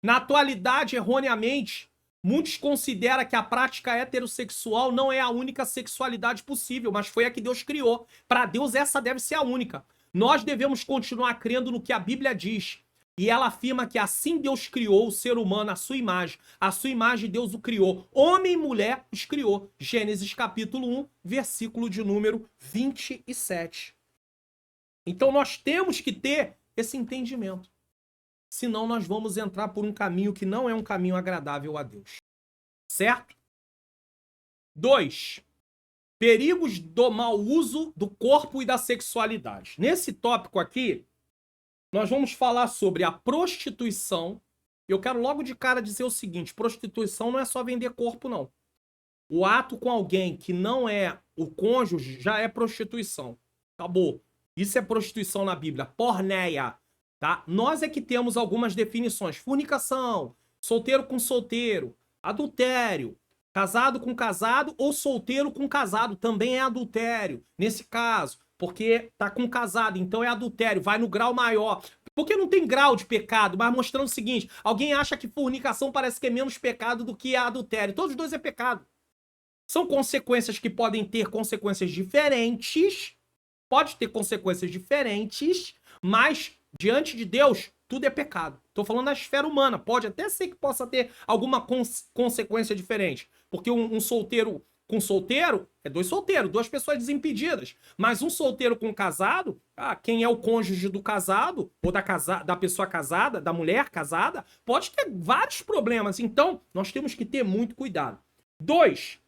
Na atualidade, erroneamente, muitos consideram que a prática heterossexual não é a única sexualidade possível, mas foi a que Deus criou. Para Deus, essa deve ser a única. Nós devemos continuar crendo no que a Bíblia diz. E ela afirma que assim Deus criou o ser humano à sua imagem. À sua imagem Deus o criou. Homem e mulher os criou. Gênesis capítulo 1, versículo de número 27. Então nós temos que ter esse entendimento. Senão nós vamos entrar por um caminho que não é um caminho agradável a Deus. Certo? 2. Perigos do mau uso do corpo e da sexualidade. Nesse tópico aqui, nós vamos falar sobre a prostituição. Eu quero logo de cara dizer o seguinte, prostituição não é só vender corpo, não. O ato com alguém que não é o cônjuge já é prostituição. Acabou. Isso é prostituição na Bíblia. Porneia. Tá? Nós é que temos algumas definições. Fornicação, solteiro com solteiro, adultério, casado com casado ou solteiro com casado também é adultério. Nesse caso, porque tá com casado, então é adultério, vai no grau maior. Porque não tem grau de pecado, mas mostrando o seguinte, alguém acha que fornicação parece que é menos pecado do que adultério. Todos os dois é pecado. São consequências que podem ter consequências diferentes, pode ter consequências diferentes, mas diante de Deus, tudo é pecado. Estou falando na esfera humana. Pode até ser que possa ter alguma consequência diferente. Porque um solteiro com solteiro é dois solteiros, duas pessoas desimpedidas. Mas um solteiro com casado, quem é o cônjuge do casado, ou da pessoa casada, da mulher casada, pode ter vários problemas. Então, nós temos que ter muito cuidado. 2.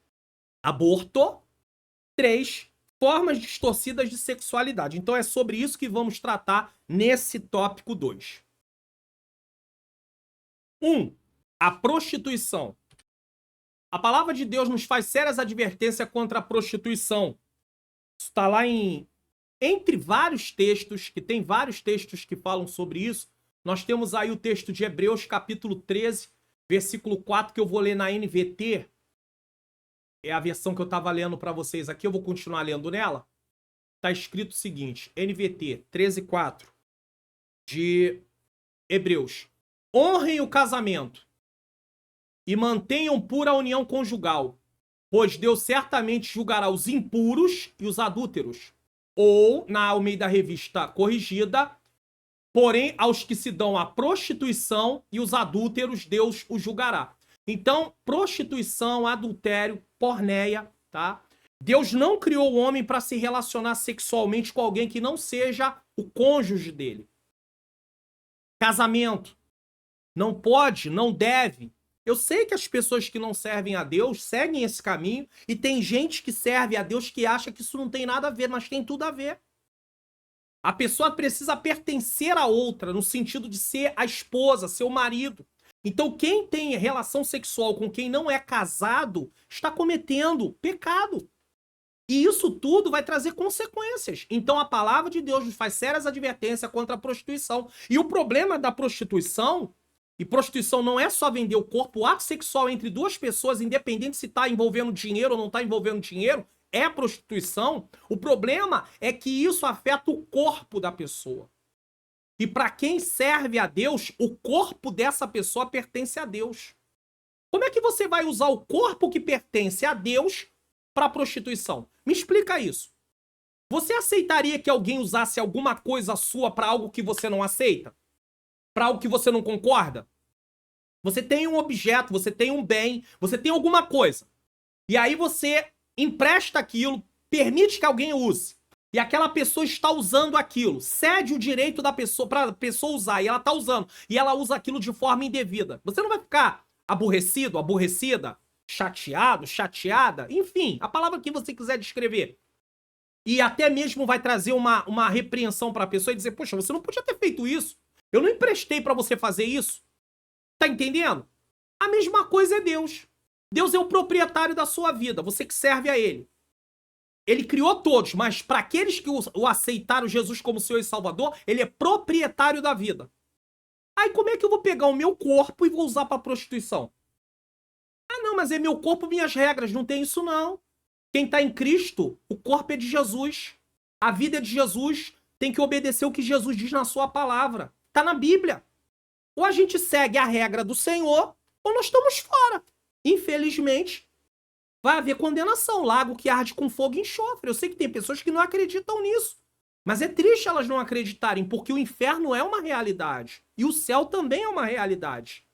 Aborto. 3. Formas distorcidas de sexualidade. Então é sobre isso que vamos tratar nesse tópico 2. 1. A prostituição. A palavra de Deus nos faz sérias advertências contra a prostituição. Isso está lá entre vários textos, que tem vários textos que falam sobre isso. Nós temos aí o texto de Hebreus, capítulo 13, versículo 4, que eu vou ler na NVT. É a versão que eu estava lendo para vocês aqui, eu vou continuar lendo nela. Está escrito o seguinte, NVT 13:4 de Hebreus. Honrem o casamento e mantenham pura a união conjugal, pois Deus certamente julgará os impuros e os adúlteros. Ou, na Almeida Revista Corrigida, porém, aos que se dão à prostituição e os adúlteros, Deus os julgará. Então, prostituição, adultério, porneia, tá? Deus não criou o homem para se relacionar sexualmente com alguém que não seja o cônjuge dele. Casamento. Não pode, não deve. Eu sei que as pessoas que não servem a Deus seguem esse caminho e tem gente que serve a Deus que acha que isso não tem nada a ver, mas tem tudo a ver. A pessoa precisa pertencer a outra, no sentido de ser a esposa, ser o marido. Então, quem tem relação sexual com quem não é casado está cometendo pecado. E isso tudo vai trazer consequências. Então, a palavra de Deus nos faz sérias advertências contra a prostituição. E o problema da prostituição, e prostituição não é só vender o corpo, o ato sexual entre duas pessoas, independente se está envolvendo dinheiro ou não está envolvendo dinheiro, é prostituição. O problema é que isso afeta o corpo da pessoa. E para quem serve a Deus, o corpo dessa pessoa pertence a Deus. Como é que você vai usar o corpo que pertence a Deus para prostituição? Me explica isso. Você aceitaria que alguém usasse alguma coisa sua para algo que você não aceita? Para algo que você não concorda? Você tem um objeto, você tem um bem, você tem alguma coisa. E aí você empresta aquilo, permite que alguém use. E aquela pessoa está usando aquilo, cede o direito da pessoa para a pessoa usar, e ela está usando, e ela usa aquilo de forma indevida. Você não vai ficar aborrecido, aborrecida, chateado, chateada, enfim, a palavra que você quiser descrever. E até mesmo vai trazer uma repreensão para a pessoa e dizer, poxa, você não podia ter feito isso. Eu não emprestei para você fazer isso. Tá entendendo? A mesma coisa é Deus. Deus é o proprietário da sua vida, você que serve a Ele. Ele criou todos, mas para aqueles que o aceitaram Jesus como Senhor e Salvador, Ele é proprietário da vida. Aí como é que eu vou pegar o meu corpo e vou usar para prostituição? Ah não, mas é meu corpo, minhas regras, não tem isso não. Quem está em Cristo, o corpo é de Jesus. A vida é de Jesus, tem que obedecer o que Jesus diz na sua palavra. Tá na Bíblia. Ou a gente segue a regra do Senhor, ou nós estamos fora. Infelizmente, vai haver condenação. Lago que arde com fogo e enxofre. Eu sei que tem pessoas que não acreditam nisso. Mas é triste elas não acreditarem, porque o inferno é uma realidade. E o céu também é uma realidade.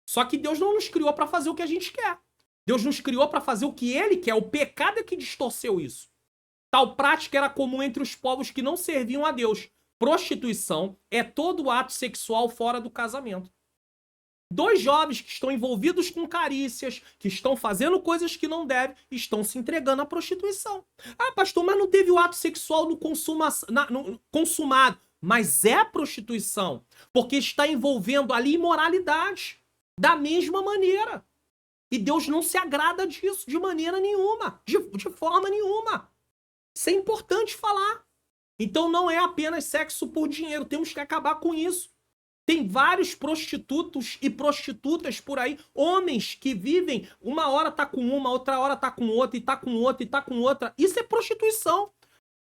Só que Deus não nos criou para fazer o que a gente quer. Deus nos criou para fazer o que Ele quer. O pecado é que distorceu isso. Tal prática era comum entre os povos que não serviam a Deus. Prostituição é todo ato sexual fora do casamento. Dois jovens que estão envolvidos com carícias, que estão fazendo coisas que não devem, estão se entregando à prostituição. Ah, pastor, mas não teve o ato sexual no consumado. Mas é prostituição, porque está envolvendo ali imoralidade. Da mesma maneira. E Deus não se agrada disso de maneira nenhuma, de forma nenhuma. Isso é importante falar. Então não é apenas sexo por dinheiro, temos que acabar com isso. Tem vários prostitutos e prostitutas por aí, homens que vivem, uma hora tá com uma, outra hora tá com outra, e tá com outra, e tá com outra. Isso é prostituição.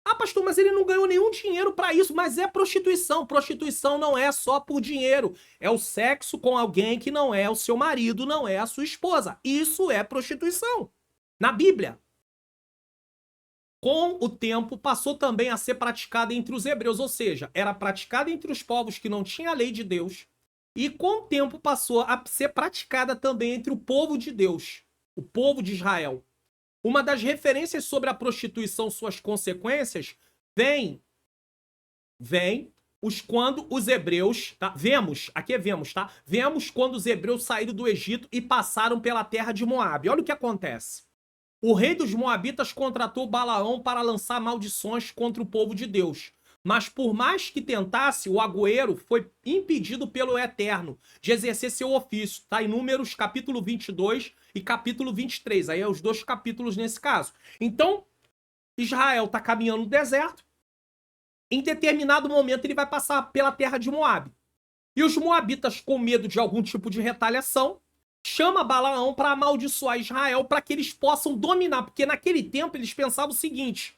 Ah, pastor, mas ele não ganhou nenhum dinheiro pra isso, mas é prostituição. Prostituição não é só por dinheiro. É o sexo com alguém que não é o seu marido, não é a sua esposa. Isso é prostituição. Na Bíblia. Com o tempo, passou também a ser praticada entre os hebreus, ou seja, era praticada entre os povos que não tinham a lei de Deus, e com o tempo passou a ser praticada também entre o povo de Deus, o povo de Israel. Uma das referências sobre a prostituição, suas consequências, vem quando os hebreus, tá? Vemos quando os hebreus saíram do Egito e passaram pela terra de Moabe. Olha o que acontece. O rei dos Moabitas contratou Balaão para lançar maldições contra o povo de Deus. Mas por mais que tentasse, o agüero foi impedido pelo Eterno de exercer seu ofício. Está em Números capítulo 22 e capítulo 23. Aí é os dois capítulos nesse caso. Então, Israel está caminhando no deserto. Em determinado momento, ele vai passar pela terra de Moabe. E os moabitas, com medo de algum tipo de retaliação, chama Balaão para amaldiçoar Israel para que eles possam dominar. Porque naquele tempo eles pensavam o seguinte: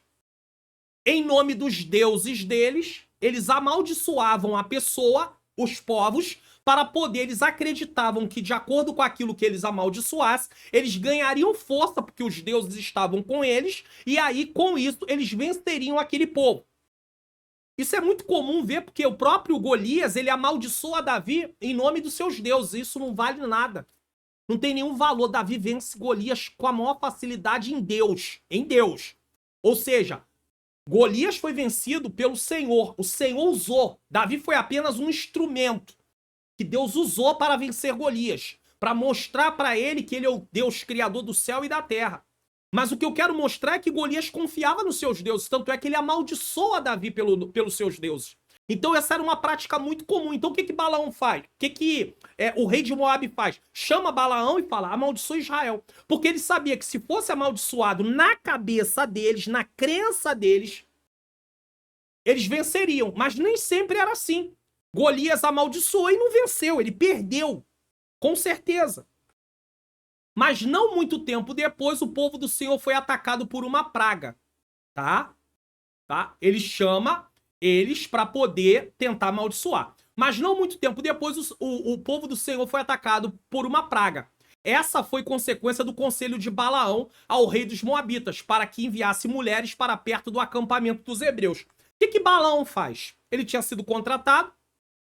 em nome dos deuses deles, eles amaldiçoavam a pessoa, os povos, para poder, eles acreditavam que de acordo com aquilo que eles amaldiçoassem, eles ganhariam força porque os deuses estavam com eles, e aí com isso eles venceriam aquele povo. Isso é muito comum ver, porque o próprio Golias, ele amaldiçoa Davi em nome dos seus deuses. Isso não vale nada. Não tem nenhum valor. Davi vence Golias com a maior facilidade em Deus. Em Deus. Ou seja, Golias foi vencido pelo Senhor. O Senhor usou. Davi foi apenas um instrumento que Deus usou para vencer Golias. Para mostrar para ele que ele é o Deus criador do céu e da terra. Mas o que eu quero mostrar é que Golias confiava nos seus deuses. Tanto é que ele amaldiçoa Davi pelos seus deuses. Então essa era uma prática muito comum. Então o que Balaão faz? O que o rei de Moabe faz? Chama Balaão e fala: amaldiçoa Israel. Porque ele sabia que se fosse amaldiçoado na cabeça deles, na crença deles, eles venceriam. Mas nem sempre era assim. Golias amaldiçoou e não venceu. Ele perdeu. Com certeza. Mas não muito tempo depois, o povo do Senhor foi atacado por uma praga. Tá? Ele chama eles para poder tentar amaldiçoar. Mas não muito tempo depois, o povo do Senhor foi atacado por uma praga. Essa foi consequência do conselho de Balaão ao rei dos Moabitas, para que enviasse mulheres para perto do acampamento dos hebreus. O que Balaão faz? Ele tinha sido contratado,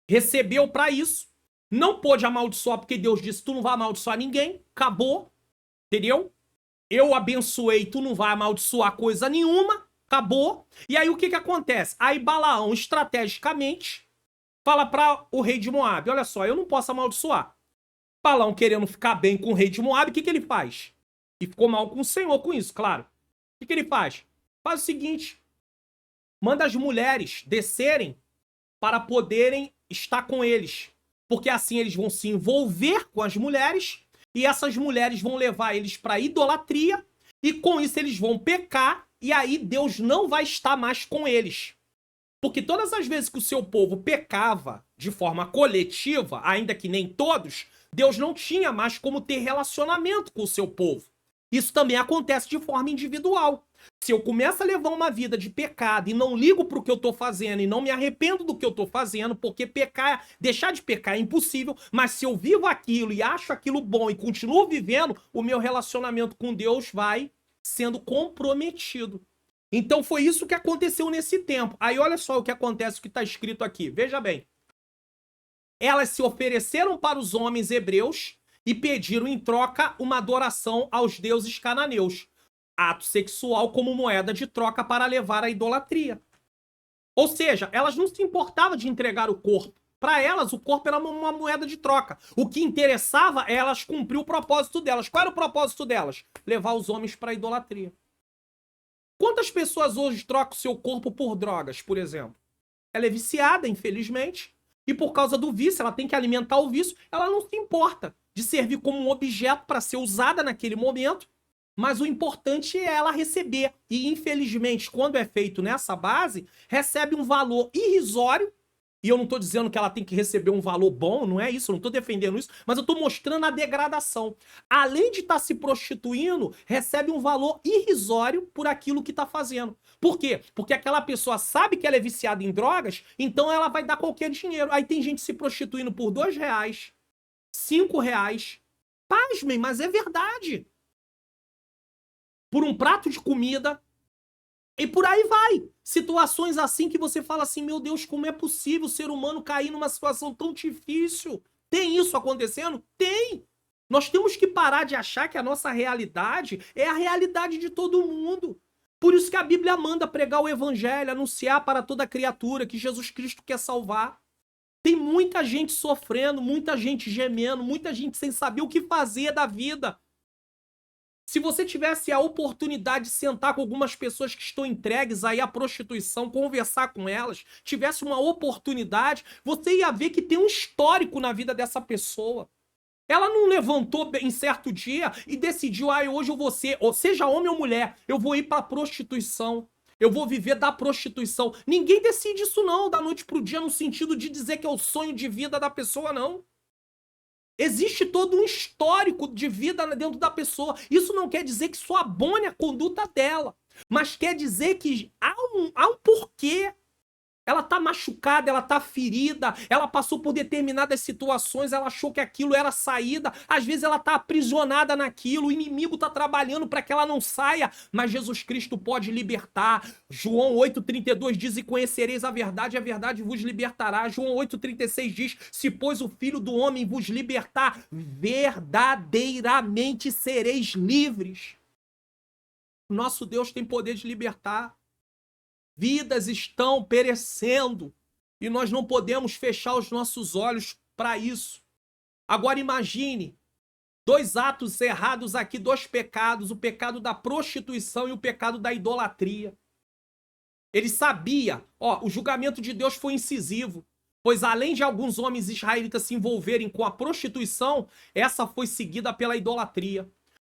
recebeu para isso, não pôde amaldiçoar, porque Deus disse: tu não vai amaldiçoar ninguém, acabou, entendeu? Eu abençoei, tu não vai amaldiçoar coisa nenhuma, acabou. E aí o que acontece? Aí Balaão, estrategicamente, fala para o rei de Moabe: olha só, eu não posso amaldiçoar. Balaão, querendo ficar bem com o rei de Moabe, o que ele faz? E ficou mal com o Senhor com isso, claro. O que ele faz? Faz o seguinte: manda as mulheres descerem para poderem estar com eles, porque assim eles vão se envolver com as mulheres e essas mulheres vão levar eles para idolatria e com isso eles vão pecar e aí Deus não vai estar mais com eles. Porque todas as vezes que o seu povo pecava de forma coletiva, ainda que nem todos, Deus não tinha mais como ter relacionamento com o seu povo. Isso também acontece de forma individual. Se eu começo a levar uma vida de pecado e não ligo para o que eu estou fazendo e não me arrependo do que eu estou fazendo, porque pecar, deixar de pecar é impossível, mas se eu vivo aquilo e acho aquilo bom e continuo vivendo, o meu relacionamento com Deus vai sendo comprometido. Então foi isso que aconteceu nesse tempo. Aí olha só o que acontece, o que está escrito aqui. Veja bem. Elas se ofereceram para os homens hebreus e pediram em troca uma adoração aos deuses cananeus. Ato sexual como moeda de troca para levar à idolatria. Ou seja, elas não se importavam de entregar o corpo. Para elas, o corpo era uma moeda de troca. O que interessava é elas cumprir o propósito delas. Qual era o propósito delas? Levar os homens para a idolatria. Quantas pessoas hoje trocam seu corpo por drogas, por exemplo? Ela é viciada, infelizmente, e por causa do vício, ela tem que alimentar o vício, ela não se importa de servir como um objeto para ser usada naquele momento, mas o importante é ela receber. E, infelizmente, quando é feito nessa base, recebe um valor irrisório. E eu não estou dizendo que ela tem que receber um valor bom, não é isso, eu não estou defendendo isso, mas eu estou mostrando a degradação. Além de estar se prostituindo, recebe um valor irrisório por aquilo que está fazendo. Por quê? Porque aquela pessoa sabe que ela é viciada em drogas, então ela vai dar qualquer dinheiro. Aí tem gente se prostituindo por R$2, R$5. Pasmem, mas é verdade. Por um prato de comida. E por aí vai. Situações assim que você fala assim, meu Deus, como é possível o ser humano cair numa situação tão difícil? Tem isso acontecendo? Tem! Nós temos que parar de achar que a nossa realidade é a realidade de todo mundo. Por isso que a Bíblia manda pregar o evangelho, anunciar para toda criatura que Jesus Cristo quer salvar. Tem muita gente sofrendo, muita gente gemendo, muita gente sem saber o que fazer da vida. Se você tivesse a oportunidade de sentar com algumas pessoas que estão entregues aí à prostituição, conversar com elas, tivesse uma oportunidade, você ia ver que tem um histórico na vida dessa pessoa. Ela não levantou em certo dia e decidiu, hoje eu vou ser, ou seja homem ou mulher, eu vou ir para a prostituição. Eu vou viver da prostituição. Ninguém decide isso não, da noite pro dia, no sentido de dizer que é o sonho de vida da pessoa, não. Existe todo um histórico de vida dentro da pessoa. Isso não quer dizer que só abone a conduta dela, mas quer dizer que há um porquê. Ela tá machucada, ela tá ferida, ela passou por determinadas situações, ela achou que aquilo era saída, às vezes ela tá aprisionada naquilo, o inimigo tá trabalhando para que ela não saia, mas Jesus Cristo pode libertar. João 8,32 diz, e conhecereis a verdade vos libertará. João 8,36 diz, se pois o Filho do Homem vos libertar, verdadeiramente sereis livres. Nosso Deus tem poder de libertar. Vidas estão perecendo e nós não podemos fechar os nossos olhos para isso. Agora imagine, dois atos errados aqui, dois pecados, o pecado da prostituição e o pecado da idolatria. Ele sabia, o julgamento de Deus foi incisivo, pois além de alguns homens israelitas se envolverem com a prostituição, essa foi seguida pela idolatria.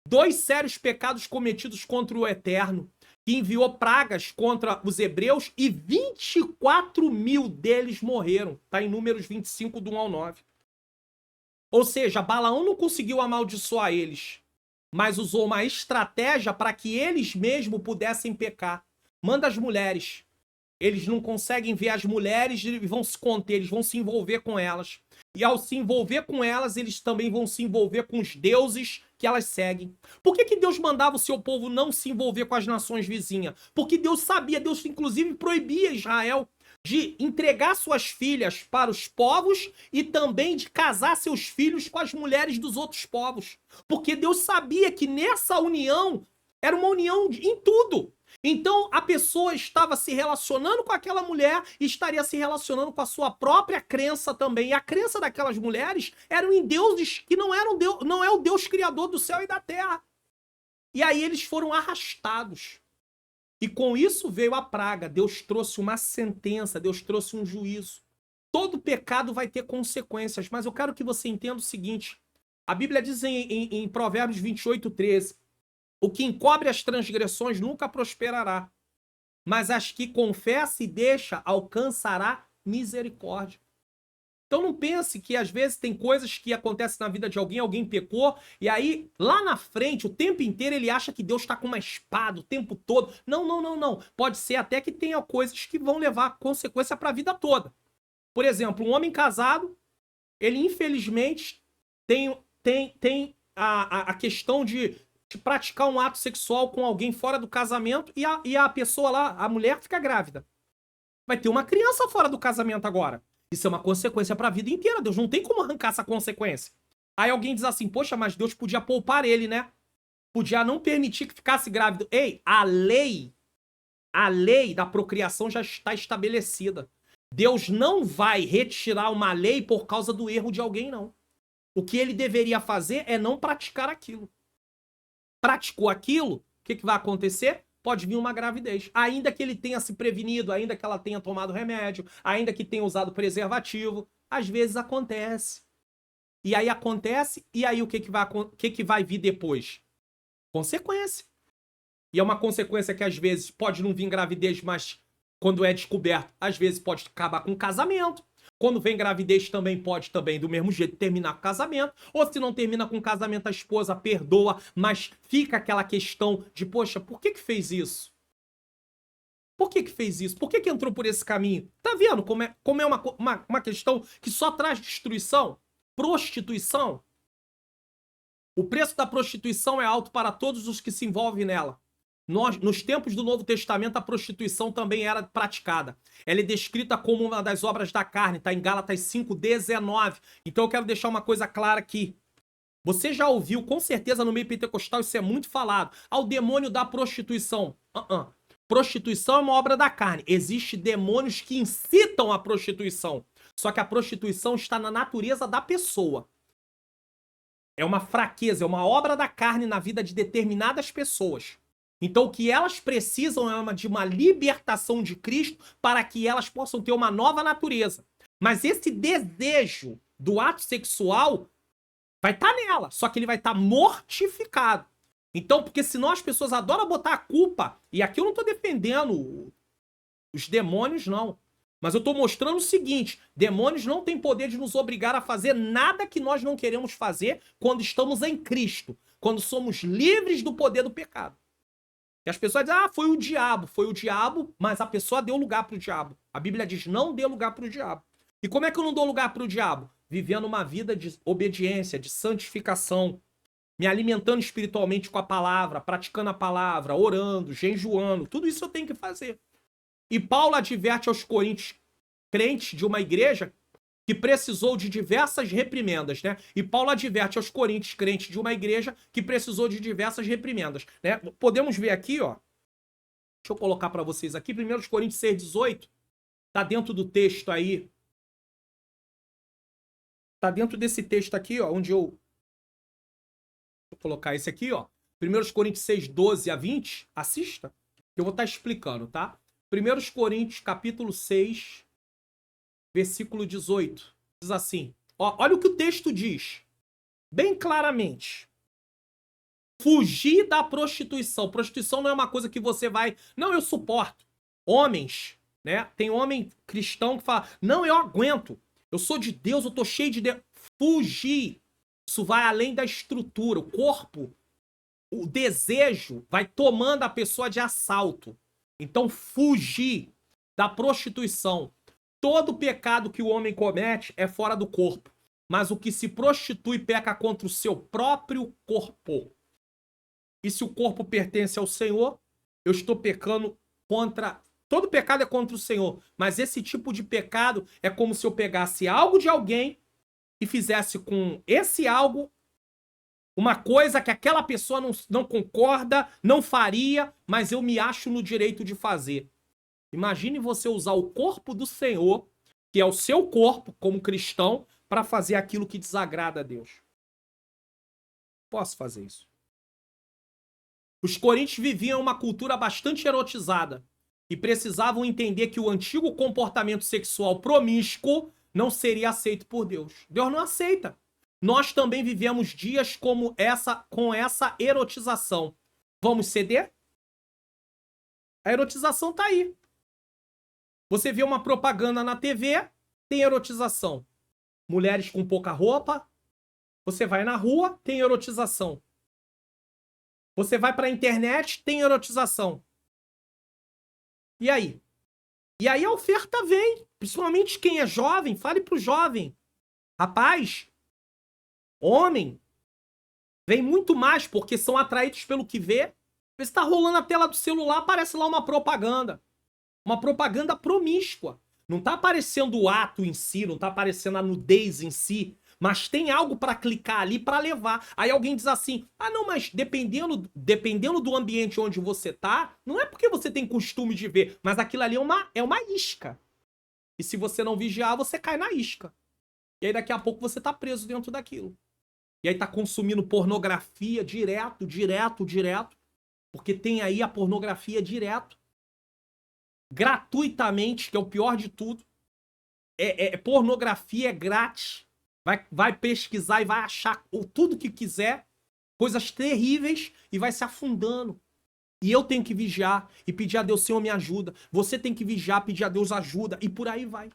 Dois sérios pecados cometidos contra o Eterno, que enviou pragas contra os hebreus e 24 mil deles morreram. Está em Números 25, do 1 ao 9. Ou seja, Balaão não conseguiu amaldiçoar eles, mas usou uma estratégia para que eles mesmos pudessem pecar. Manda as mulheres. Eles não conseguem ver as mulheres e vão se conter, eles vão se envolver com elas. E ao se envolver com elas, eles também vão se envolver com os deuses que elas seguem. Por que Deus mandava o seu povo não se envolver com as nações vizinhas? Porque Deus sabia, Deus inclusive proibia Israel de entregar suas filhas para os povos e também de casar seus filhos com as mulheres dos outros povos. Porque Deus sabia que nessa união era uma união em tudo. Então a pessoa estava se relacionando com aquela mulher e estaria se relacionando com a sua própria crença também. E a crença daquelas mulheres eram em deuses que não é o Deus criador do céu e da terra. E aí eles foram arrastados. E com isso veio a praga. Deus trouxe uma sentença, Deus trouxe um juízo. todo pecado vai ter consequências, mas eu quero que você entenda o seguinte. A Bíblia diz em Provérbios 28:13, o que encobre as transgressões nunca prosperará, mas as que confessa e deixa alcançará misericórdia. Então não pense que às vezes tem coisas que acontecem na vida de alguém, alguém pecou, e aí lá na frente, o tempo inteiro ele acha que Deus está com uma espada o tempo todo. Não, não, não, não. Pode ser até que tenha coisas que vão levar consequência para a vida toda. Por exemplo, um homem casado, ele infelizmente tem a questão de praticar um ato sexual com alguém fora do casamento e a pessoa lá, a mulher, fica grávida. Vai ter uma criança fora do casamento agora. Isso é uma consequência para a vida inteira. Deus não tem como arrancar essa consequência. Aí alguém diz assim, poxa, mas Deus podia poupar ele, né? Podia não permitir que ficasse grávido. Ei, a lei da procriação já está estabelecida. Deus não vai retirar uma lei por causa do erro de alguém, não. O que ele deveria fazer é não praticar aquilo. Praticou aquilo, o que vai acontecer? Pode vir uma gravidez. Ainda que ele tenha se prevenido, ainda que ela tenha tomado remédio, ainda que tenha usado preservativo, às vezes acontece. E aí acontece, e aí o que vai vir depois? Consequência. E é uma consequência que às vezes pode não vir gravidez, mas quando é descoberto, às vezes pode acabar com o casamento. Quando vem gravidez também pode do mesmo jeito terminar com o casamento. Ou se não termina com o casamento, a esposa perdoa, mas fica aquela questão de, poxa, por que fez isso? Por que fez isso? Por que entrou por esse caminho? Tá vendo como é uma questão que só traz destruição? Prostituição. O preço da prostituição é alto para todos os que se envolvem nela. Nos tempos do Novo Testamento, a prostituição também era praticada. Ela é descrita como uma das obras da carne, tá em Gálatas 5:19. Então eu quero deixar uma coisa clara aqui. Você já ouviu, com certeza no meio pentecostal isso é muito falado, ao demônio da prostituição. Prostituição é uma obra da carne. Existem demônios que incitam a prostituição. Só que a prostituição está na natureza da pessoa. É uma fraqueza, é uma obra da carne na vida de determinadas pessoas. Então o que elas precisam é de uma libertação de Cristo para que elas possam ter uma nova natureza. Mas esse desejo do ato sexual vai estar nela, só que ele vai estar mortificado. Então, porque senão as pessoas adoram botar a culpa, e aqui eu não estou defendendo os demônios, não. Mas eu estou mostrando o seguinte, demônios não têm poder de nos obrigar a fazer nada que nós não queremos fazer quando estamos em Cristo, quando somos livres do poder do pecado. E as pessoas dizem, foi o diabo, mas a pessoa deu lugar para o diabo. A Bíblia diz, não dê lugar para o diabo. E como é que eu não dou lugar para o diabo? Vivendo uma vida de obediência, de santificação, me alimentando espiritualmente com a palavra, praticando a palavra, orando, jejuando, tudo isso eu tenho que fazer. E Paulo adverte aos coríntios, crentes de uma igreja que precisou de diversas reprimendas, né? E Paulo adverte aos coríntios, crentes de uma igreja que precisou de diversas reprimendas, né? Podemos ver aqui, ó. Deixa eu colocar para vocês aqui, 1 Coríntios 6:18, tá dentro do texto aí. Tá dentro desse texto aqui, ó, onde eu vou colocar esse aqui, ó. 1 Coríntios 6:12-20, assista, que eu vou estar explicando, tá? 1 Coríntios, capítulo 6, versículo 18. Diz assim, ó, olha o que o texto diz, bem claramente. Fugir da prostituição. Prostituição não é uma coisa que você vai... Não, eu suporto. Homens, né? Tem homem cristão que fala, não, eu aguento. Eu sou de Deus, eu tô cheio de Deus. Fugir. Isso vai além da estrutura. O corpo, o desejo vai tomando a pessoa de assalto. Então, fugir da prostituição. Todo pecado que o homem comete é fora do corpo. Mas o que se prostitui peca contra o seu próprio corpo. E se o corpo pertence ao Senhor, eu estou pecando contra... Todo pecado é contra o Senhor. Mas esse tipo de pecado é como se eu pegasse algo de alguém e fizesse com esse algo uma coisa que aquela pessoa não concorda, não faria, mas eu me acho no direito de fazer. Imagine você usar o corpo do Senhor, que é o seu corpo como cristão, para fazer aquilo que desagrada a Deus. Posso fazer isso. Os coríntios viviam uma cultura bastante erotizada e precisavam entender que o antigo comportamento sexual promíscuo não seria aceito por Deus. Deus não aceita. Nós também vivemos dias como essa, com essa erotização. Vamos ceder? A erotização tá aí. Você vê uma propaganda na TV, tem erotização. Mulheres com pouca roupa. Você vai na rua, tem erotização. Você vai pra internet, tem erotização. E aí? E aí a oferta vem. Principalmente quem é jovem, fale pro jovem. Rapaz, homem, vem muito mais porque são atraídos pelo que vê. Você tá rolando a tela do celular, aparece lá uma propaganda. Uma propaganda promíscua. Não tá aparecendo o ato em si, não tá aparecendo a nudez em si, mas tem algo para clicar ali para levar. Aí alguém diz assim: ah, não, mas dependendo do ambiente onde você tá, não é porque você tem costume de ver, mas aquilo ali é uma isca. E se você não vigiar, você cai na isca. E aí daqui a pouco você tá preso dentro daquilo. E aí tá consumindo pornografia direto. Porque tem aí a pornografia direto. Gratuitamente, que é o pior de tudo. Pornografia é grátis. Vai pesquisar e vai achar tudo que quiser. Coisas terríveis e vai se afundando. E eu tenho que vigiar e pedir a Deus: Senhor, me ajuda. Você tem que vigiar, pedir a Deus ajuda. E por aí vai.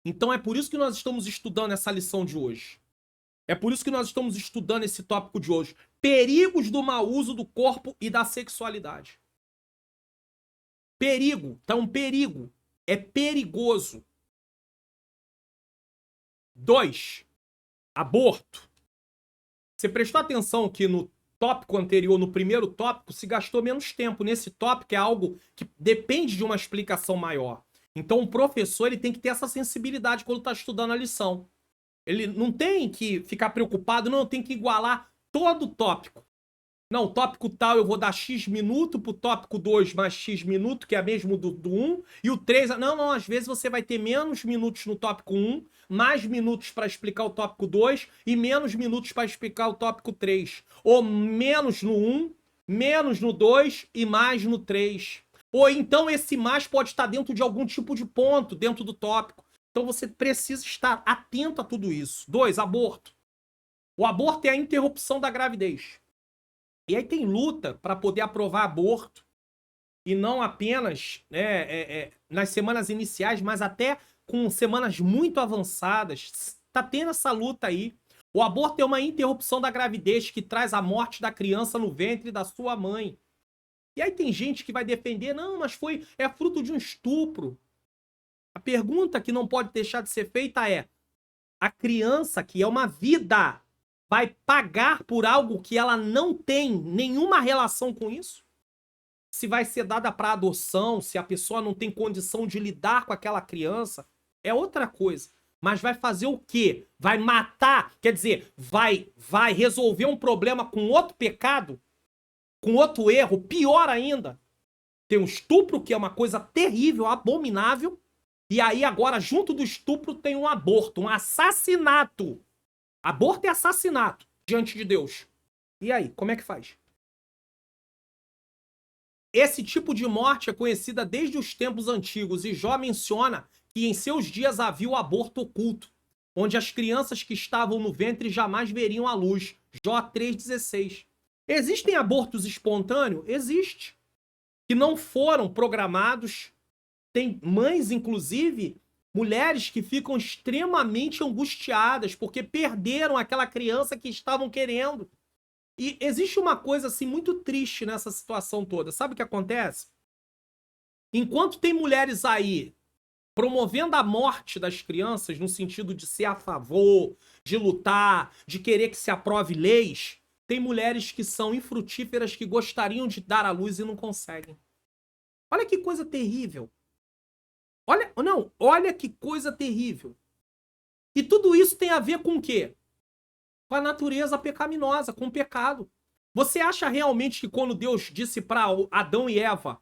Então é por isso que nós estamos estudando essa lição de hoje. É por isso que nós estamos estudando esse tópico de hoje. Perigos do mau uso do corpo e da sexualidade. Perigo. Então, perigo. É perigoso. 2. Aborto. Você prestou atenção que no tópico anterior, no primeiro tópico, se gastou menos tempo. Nesse tópico é algo que depende de uma explicação maior. Então o professor ele tem que ter essa sensibilidade quando está estudando a lição. Ele não tem que ficar preocupado, não, tem que igualar todo o tópico. Não, o tópico tal eu vou dar X minuto, pro tópico 2 mais X minuto, que é mesmo do 1, e o 3... Não, às vezes você vai ter menos minutos no tópico 1, mais minutos para explicar o tópico 2 e menos minutos para explicar o tópico 3. Ou menos no 1, menos no 2 e mais no 3. Ou então esse mais pode estar dentro de algum tipo de ponto, dentro do tópico. Então você precisa estar atento a tudo isso. 2, aborto. O aborto é a interrupção da gravidez. E aí tem luta para poder aprovar aborto. E não apenas nas semanas iniciais, mas até com semanas muito avançadas. Tá tendo essa luta aí. O aborto é uma interrupção da gravidez que traz a morte da criança no ventre da sua mãe. E aí tem gente que vai defender: não, mas é fruto de um estupro. A pergunta que não pode deixar de ser feita é: a criança, que é uma vida, vai pagar por algo que ela não tem nenhuma relação com isso? Se vai ser dada para adoção, se a pessoa não tem condição de lidar com aquela criança, é outra coisa. Mas vai fazer o quê? Vai matar? Quer dizer, vai resolver um problema com outro pecado? Com outro erro? Pior ainda. Tem um estupro, que é uma coisa terrível, abominável. E aí agora, junto do estupro, tem um aborto, um assassinato. Aborto é assassinato diante de Deus. E aí, como é que faz? Esse tipo de morte é conhecida desde os tempos antigos, e Jó menciona que em seus dias havia o aborto oculto, onde as crianças que estavam no ventre jamais veriam a luz. Jó 3,16. Existem abortos espontâneos? Existe. Que não foram programados. Tem mães, inclusive, mulheres que ficam extremamente angustiadas porque perderam aquela criança que estavam querendo. E existe uma coisa assim muito triste nessa situação toda. Sabe o que acontece? Enquanto tem mulheres aí promovendo a morte das crianças no sentido de ser a favor, de lutar, de querer que se aprove leis, tem mulheres que são infrutíferas, que gostariam de dar à luz e não conseguem. Olha que coisa terrível. Olha que coisa terrível. E tudo isso tem a ver com o quê? Com a natureza pecaminosa, com o pecado. Você acha realmente que quando Deus disse para Adão e Eva: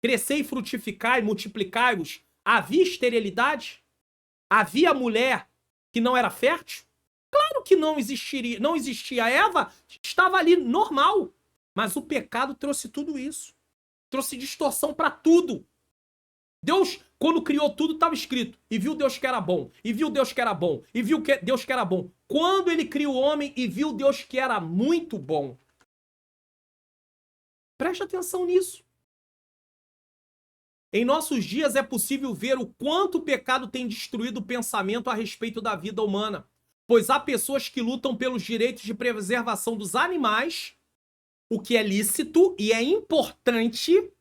crescei, frutificai, multiplicai-vos, havia esterilidade? Havia mulher que não era fértil? Claro que não existiria. Não existia. Eva estava ali normal. Mas o pecado trouxe tudo isso. Trouxe distorção para tudo. Deus, quando criou tudo, estava escrito. E viu Deus que era bom. E viu Deus que era bom. E viu que Deus que era bom. Quando ele criou o homem e viu Deus que era muito bom. Preste atenção nisso. Em nossos dias é possível ver o quanto o pecado tem destruído o pensamento a respeito da vida humana. Pois há pessoas que lutam pelos direitos de preservação dos animais, o que é lícito e é importante,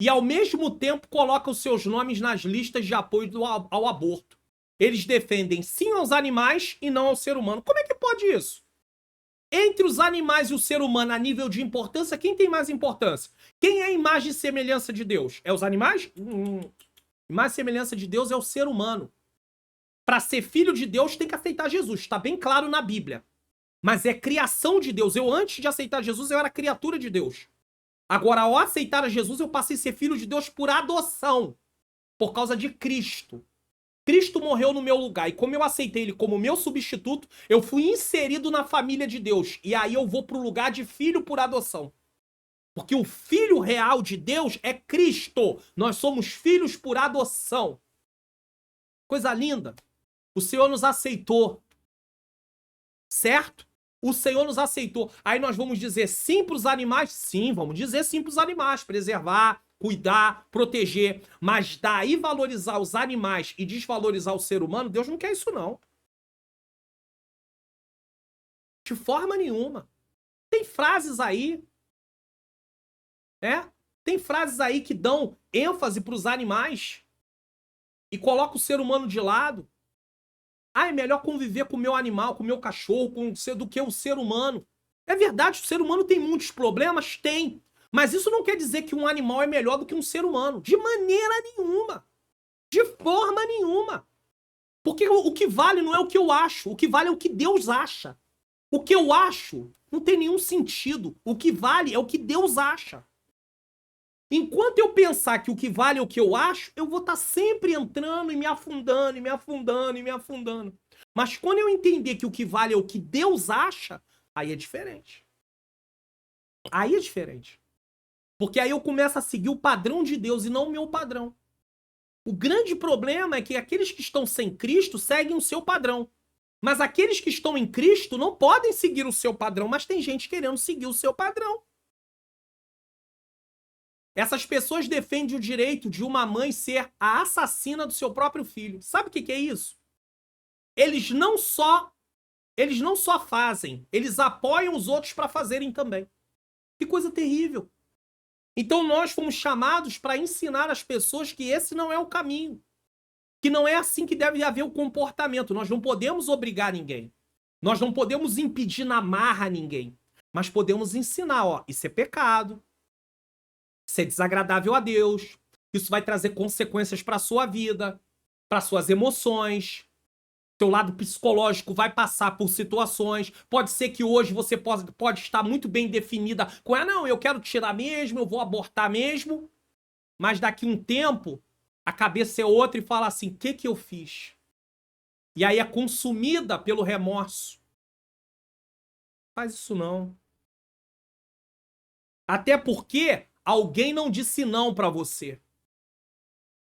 e ao mesmo tempo colocam seus nomes nas listas de apoio ao aborto. Eles defendem sim aos animais e não ao ser humano. Como é que pode isso? Entre os animais e o ser humano, a nível de importância, quem tem mais importância? Quem é a imagem e semelhança de Deus? É os animais? Imagem e semelhança de Deus é o ser humano. Para ser filho de Deus, tem que aceitar Jesus. Está bem claro na Bíblia. Mas é criação de Deus. Eu, antes de aceitar Jesus, eu era criatura de Deus. Agora, ao aceitar a Jesus, eu passei a ser filho de Deus por adoção. Por causa de Cristo. Cristo morreu no meu lugar. E como eu aceitei ele como meu substituto, eu fui inserido na família de Deus. E aí eu vou para o lugar de filho por adoção. Porque o filho real de Deus é Cristo. Nós somos filhos por adoção. Coisa linda. O Senhor nos aceitou. Certo? O Senhor nos aceitou. Aí nós vamos dizer sim para os animais? Sim, vamos dizer sim para os animais. Preservar, cuidar, proteger. Mas daí valorizar os animais e desvalorizar o ser humano, Deus não quer isso não. De forma nenhuma. Tem frases aí, Tem frases aí que dão ênfase para os animais e colocam o ser humano de lado. Ah, é melhor conviver com o meu animal, com o meu cachorro, do que o ser humano. É verdade, o ser humano tem muitos problemas? Tem. Mas isso não quer dizer que um animal é melhor do que um ser humano. De maneira nenhuma. De forma nenhuma. Porque o que vale não é o que eu acho. O que vale é o que Deus acha. O que eu acho não tem nenhum sentido. O que vale é o que Deus acha. Enquanto eu pensar que o que vale é o que eu acho, eu vou estar sempre entrando e me afundando, e me afundando, e me afundando. Mas quando eu entender que o que vale é o que Deus acha, aí é diferente. Aí é diferente. Porque aí eu começo a seguir o padrão de Deus e não o meu padrão. O grande problema é que aqueles que estão sem Cristo seguem o seu padrão. Mas aqueles que estão em Cristo não podem seguir o seu padrão, mas tem gente querendo seguir o seu padrão. Essas pessoas defendem o direito de uma mãe ser a assassina do seu próprio filho. Sabe o que é isso? Eles não só fazem, eles apoiam os outros para fazerem também. Que coisa terrível. Então nós fomos chamados para ensinar as pessoas que esse não é o caminho. Que não é assim que deve haver o comportamento. Nós não podemos obrigar ninguém. Nós não podemos impedir na marra ninguém. Mas podemos ensinar, ó, isso é pecado. Isso é desagradável a Deus. Isso vai trazer consequências para a sua vida, para suas emoções. Seu lado psicológico vai passar por situações. Pode ser que hoje você pode estar muito bem definida com não, eu quero tirar mesmo, eu vou abortar mesmo. Mas daqui um tempo, a cabeça é outra e fala assim, o que eu fiz? E aí é consumida pelo remorso. Faz isso não. Até porque alguém não disse não pra você.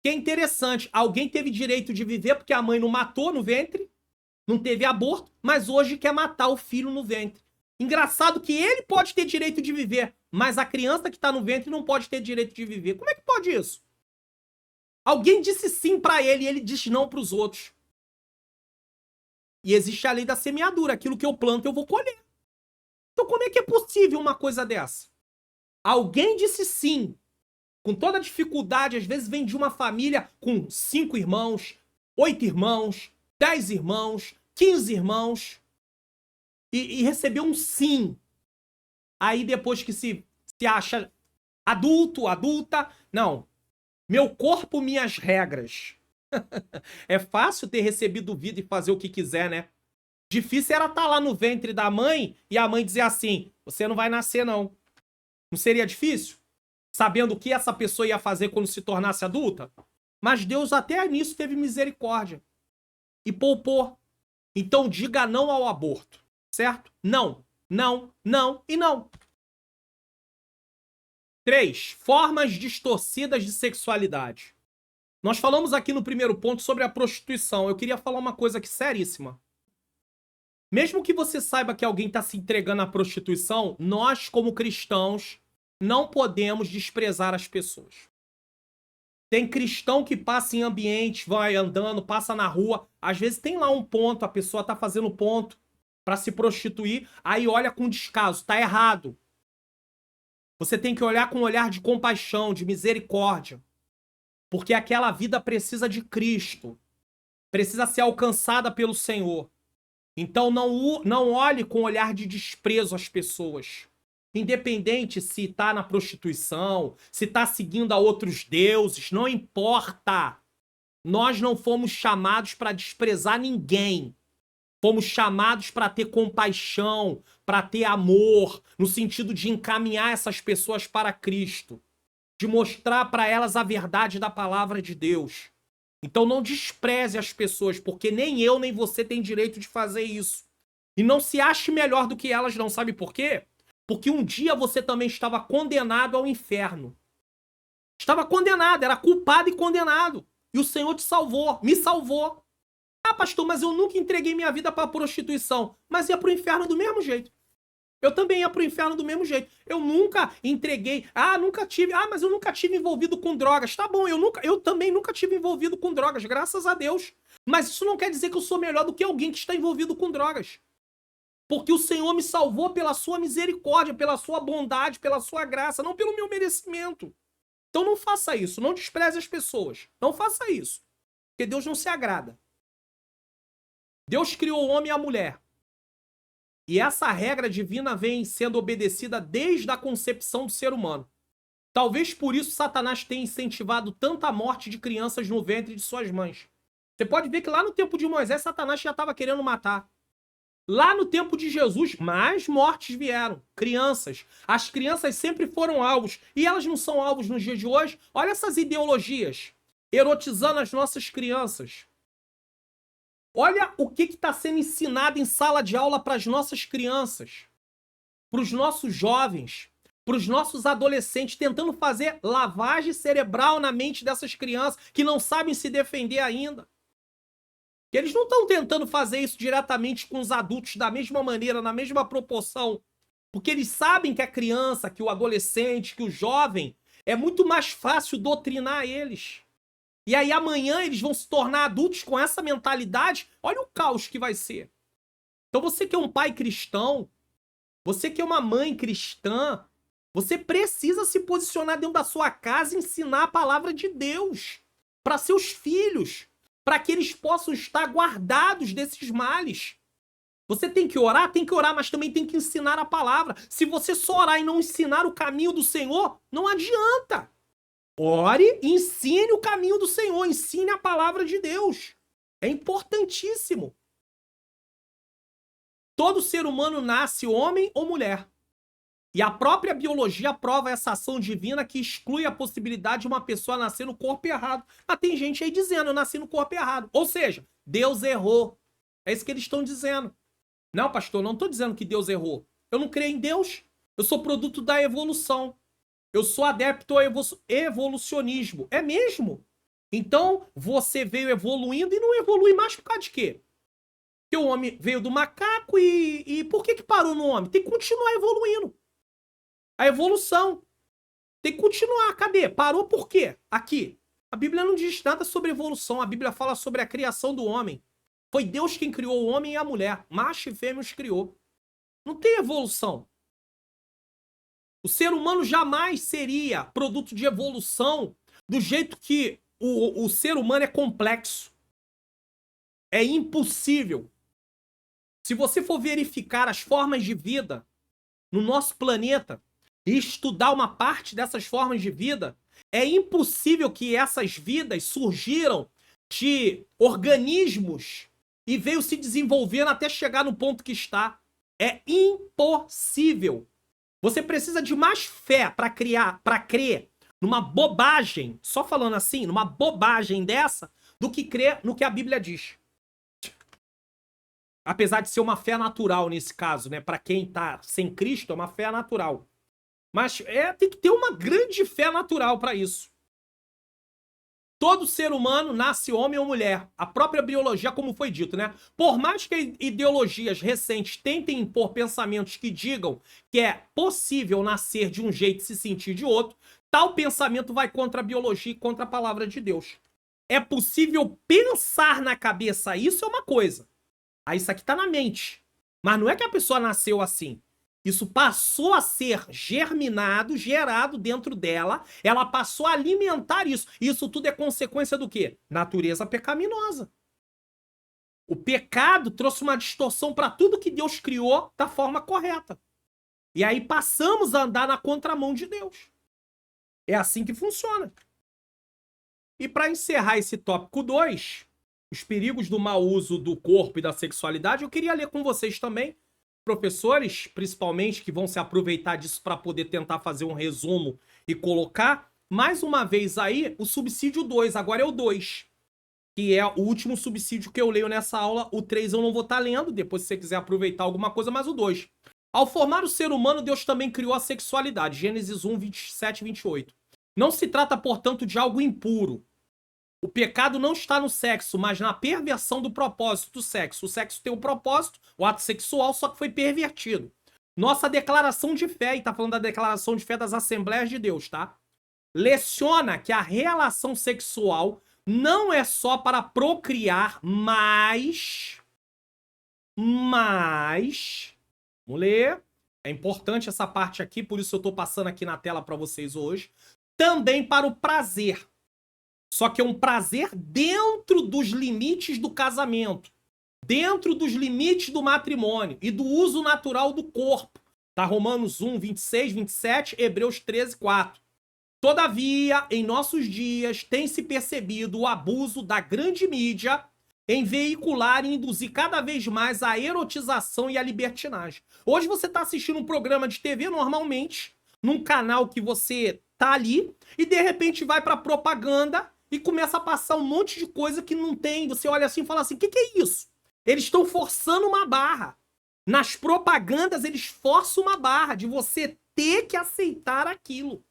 Que é interessante, alguém teve direito de viver porque a mãe não matou no ventre, não teve aborto, mas hoje quer matar o filho no ventre. Engraçado que ele pode ter direito de viver, mas a criança que tá no ventre não pode ter direito de viver. Como é que pode isso? Alguém disse sim pra ele e ele diz não pros outros. E existe a lei da semeadura, aquilo que eu planto eu vou colher. Então como é que é possível uma coisa dessa? Alguém disse sim, com toda dificuldade, às vezes vem de uma família com 5 irmãos, 8 irmãos, 10 irmãos, 15 irmãos, e recebeu um sim. Aí depois que se acha adulto, adulta, não, meu corpo, minhas regras. É fácil ter recebido vida e fazer o que quiser, né? Difícil era estar lá no ventre da mãe e a mãe dizer assim, você não vai nascer não. Não seria difícil? Sabendo o que essa pessoa ia fazer quando se tornasse adulta? Mas Deus até nisso teve misericórdia. E poupou. Então diga não ao aborto. Certo? Não. Não, não e não. 3. Formas distorcidas de sexualidade. Nós falamos aqui no primeiro ponto sobre a prostituição. Eu queria falar uma coisa aqui seríssima. Mesmo que você saiba que alguém está se entregando à prostituição, nós, como cristãos, não podemos desprezar as pessoas. Tem cristão que passa em ambientes, vai andando, passa na rua. Às vezes tem lá um ponto, a pessoa está fazendo ponto para se prostituir, aí olha com descaso. Tá errado. Você tem que olhar com um olhar de compaixão, de misericórdia. Porque aquela vida precisa de Cristo. Precisa ser alcançada pelo Senhor. Então não olhe com olhar de desprezo as pessoas. Independente se está na prostituição, se está seguindo a outros deuses, não importa. Nós não fomos chamados para desprezar ninguém. Fomos chamados para ter compaixão, para ter amor, no sentido de encaminhar essas pessoas para Cristo, de mostrar para elas a verdade da palavra de Deus. Então não despreze as pessoas, porque nem eu nem você tem direito de fazer isso. E não se ache melhor do que elas, não. Sabe por quê? Porque um dia você também estava condenado ao inferno. Estava condenado, era culpado e condenado. E o Senhor te salvou, me salvou. Ah, pastor, mas eu nunca entreguei minha vida para a prostituição. Mas ia para o inferno do mesmo jeito. Eu também ia pro inferno do mesmo jeito. Eu nunca entreguei. Nunca tive. Mas eu nunca tive envolvido com drogas. Tá bom, eu também nunca tive envolvido com drogas, graças a Deus. Mas isso não quer dizer que eu sou melhor do que alguém que está envolvido com drogas. Porque o Senhor me salvou pela sua misericórdia, pela sua bondade, pela sua graça, não pelo meu merecimento. Então não faça isso, não despreze as pessoas. Não faça isso. Porque Deus não se agrada. Deus criou o homem e a mulher. E essa regra divina vem sendo obedecida desde a concepção do ser humano. Talvez por isso Satanás tenha incentivado tanta morte de crianças no ventre de suas mães. Você pode ver que lá no tempo de Moisés, Satanás já estava querendo matar. Lá no tempo de Jesus, mais mortes vieram. Crianças. As crianças sempre foram alvos. E elas não são alvos nos dias de hoje. Olha essas ideologias. Erotizando as nossas crianças. Olha o que está sendo ensinado em sala de aula para as nossas crianças. Para os nossos jovens. Para os nossos adolescentes. Tentando fazer lavagem cerebral na mente dessas crianças que não sabem se defender ainda. Que eles não estão tentando fazer isso diretamente com os adultos da mesma maneira, na mesma proporção. Porque eles sabem que a criança, que o adolescente, que o jovem, é muito mais fácil doutrinar eles. E aí amanhã eles vão se tornar adultos com essa mentalidade. Olha o caos que vai ser. Então você que é um pai cristão, você que é uma mãe cristã, você precisa se posicionar dentro da sua casa e ensinar a palavra de Deus para seus filhos. Para que eles possam estar guardados desses males. Você tem que orar, mas também tem que ensinar a palavra. Se você só orar e não ensinar o caminho do Senhor, não adianta. Ore e ensine o caminho do Senhor, ensine a palavra de Deus. É importantíssimo. Todo ser humano nasce homem ou mulher. E a própria biologia prova essa ação divina que exclui a possibilidade de uma pessoa nascer no corpo errado. Mas tem gente aí dizendo, eu nasci no corpo errado. Ou seja, Deus errou. É isso que eles estão dizendo. Não, pastor, não estou dizendo que Deus errou. Eu não creio em Deus. Eu sou produto da evolução. Eu sou adepto ao evolucionismo. É mesmo? Então, você veio evoluindo e não evolui mais por causa de quê? Porque o homem veio do macaco e por que parou no homem? Tem que continuar evoluindo. A evolução. Tem que continuar. Cadê? Parou por quê? Aqui. A Bíblia não diz nada sobre evolução. A Bíblia fala sobre a criação do homem. Foi Deus quem criou o homem e a mulher. Macho e fêmea os criou. Não tem evolução. O ser humano jamais seria produto de evolução do jeito que o ser humano é complexo. É impossível. Se você for verificar as formas de vida no nosso planeta, e estudar uma parte dessas formas de vida, é impossível que essas vidas surgiram de organismos e veio se desenvolvendo até chegar no ponto que está. É impossível. Você precisa de mais fé para crer numa bobagem, só falando assim, numa bobagem dessa, do que crer no que a Bíblia diz. Apesar de ser uma fé natural nesse caso, né? Para quem tá sem Cristo, é uma fé natural. Mas tem que ter uma grande fé natural para isso. Todo ser humano nasce homem ou mulher. A própria biologia, como foi dito, né? Por mais que ideologias recentes tentem impor pensamentos que digam que é possível nascer de um jeito e se sentir de outro, tal pensamento vai contra a biologia e contra a palavra de Deus. É possível pensar na cabeça, isso é uma coisa. Aí isso aqui tá na mente. Mas não é que a pessoa nasceu assim. Isso passou a ser germinado, gerado dentro dela. Ela passou a alimentar isso. Isso tudo é consequência do quê? Natureza pecaminosa. O pecado trouxe uma distorção para tudo que Deus criou da forma correta. E aí passamos a andar na contramão de Deus. É assim que funciona. E para encerrar esse tópico 2, os perigos do mau uso do corpo e da sexualidade, eu queria ler com vocês também, professores, principalmente, que vão se aproveitar disso para poder tentar fazer um resumo e colocar, mais uma vez aí, o subsídio 2, agora é o 2, que é o último subsídio que eu leio nessa aula. O 3 eu não vou estar lendo, depois se você quiser aproveitar alguma coisa, mas o 2. Ao formar o ser humano, Deus também criou a sexualidade, Gênesis 1, 27 e 28. Não se trata, portanto, de algo impuro. O pecado não está no sexo, mas na perversão do propósito do sexo. O sexo tem um propósito, o ato sexual, só que foi pervertido. Nossa declaração de fé, e tá falando da declaração de fé das Assembleias de Deus, tá? Leciona que a relação sexual não é só para procriar, mas... Vamos ler. É importante essa parte aqui, por isso eu tô passando aqui na tela para vocês hoje. Também para o prazer. Só que é um prazer dentro dos limites do casamento, dentro dos limites do matrimônio e do uso natural do corpo. Tá? Romanos 1, 26, 27, Hebreus 13, 4. Todavia, em nossos dias, tem se percebido o abuso da grande mídia em veicular e induzir cada vez mais a erotização e a libertinagem. Hoje você está assistindo um programa de TV normalmente, num canal que você tá ali, e de repente vai para propaganda e começa a passar um monte de coisa que não tem. Você olha assim e fala assim, o que é isso? Eles estão forçando uma barra. Nas propagandas, eles forçam uma barra de você ter que aceitar aquilo.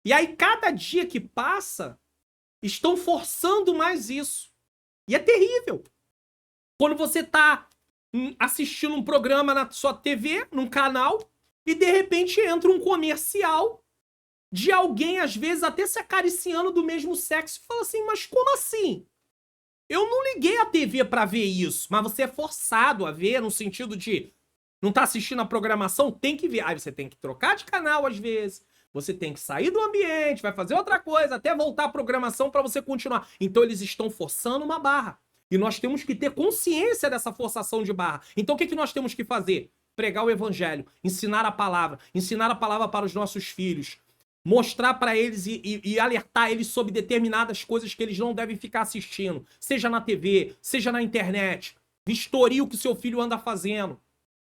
E aí, cada dia que passa, estão forçando mais isso. E é terrível. Quando você tá assistindo um programa na sua TV, num canal, e de repente entra um comercial de alguém, às vezes, até se acariciando do mesmo sexo. E fala assim, mas como assim? Eu não liguei a TV pra ver isso. Mas você é forçado a ver, no sentido de não tá assistindo a programação, tem que ver. Aí você tem que trocar de canal, às vezes. Você tem que sair do ambiente, vai fazer outra coisa, até voltar à programação pra você continuar. Então eles estão forçando uma barra. E nós temos que ter consciência dessa forçação de barra. Então o que nós temos que fazer? Pregar o evangelho, ensinar a palavra para os nossos filhos. Mostrar para eles e alertar eles sobre determinadas coisas que eles não devem ficar assistindo. Seja na TV, seja na internet. Vistorie o que seu filho anda fazendo.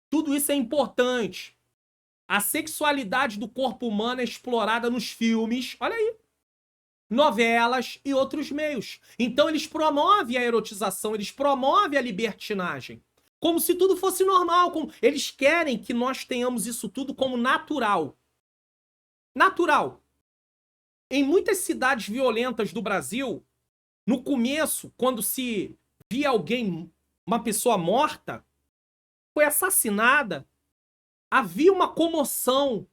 Tudo isso é importante. A sexualidade do corpo humano é explorada nos filmes, olha aí, novelas e outros meios. Então eles promovem a erotização, eles promovem a libertinagem. Como se tudo fosse normal. Eles querem que nós tenhamos isso tudo como natural. Natural. Em muitas cidades violentas do Brasil, no começo, quando se via alguém, uma pessoa morta, foi assassinada, havia uma comoção.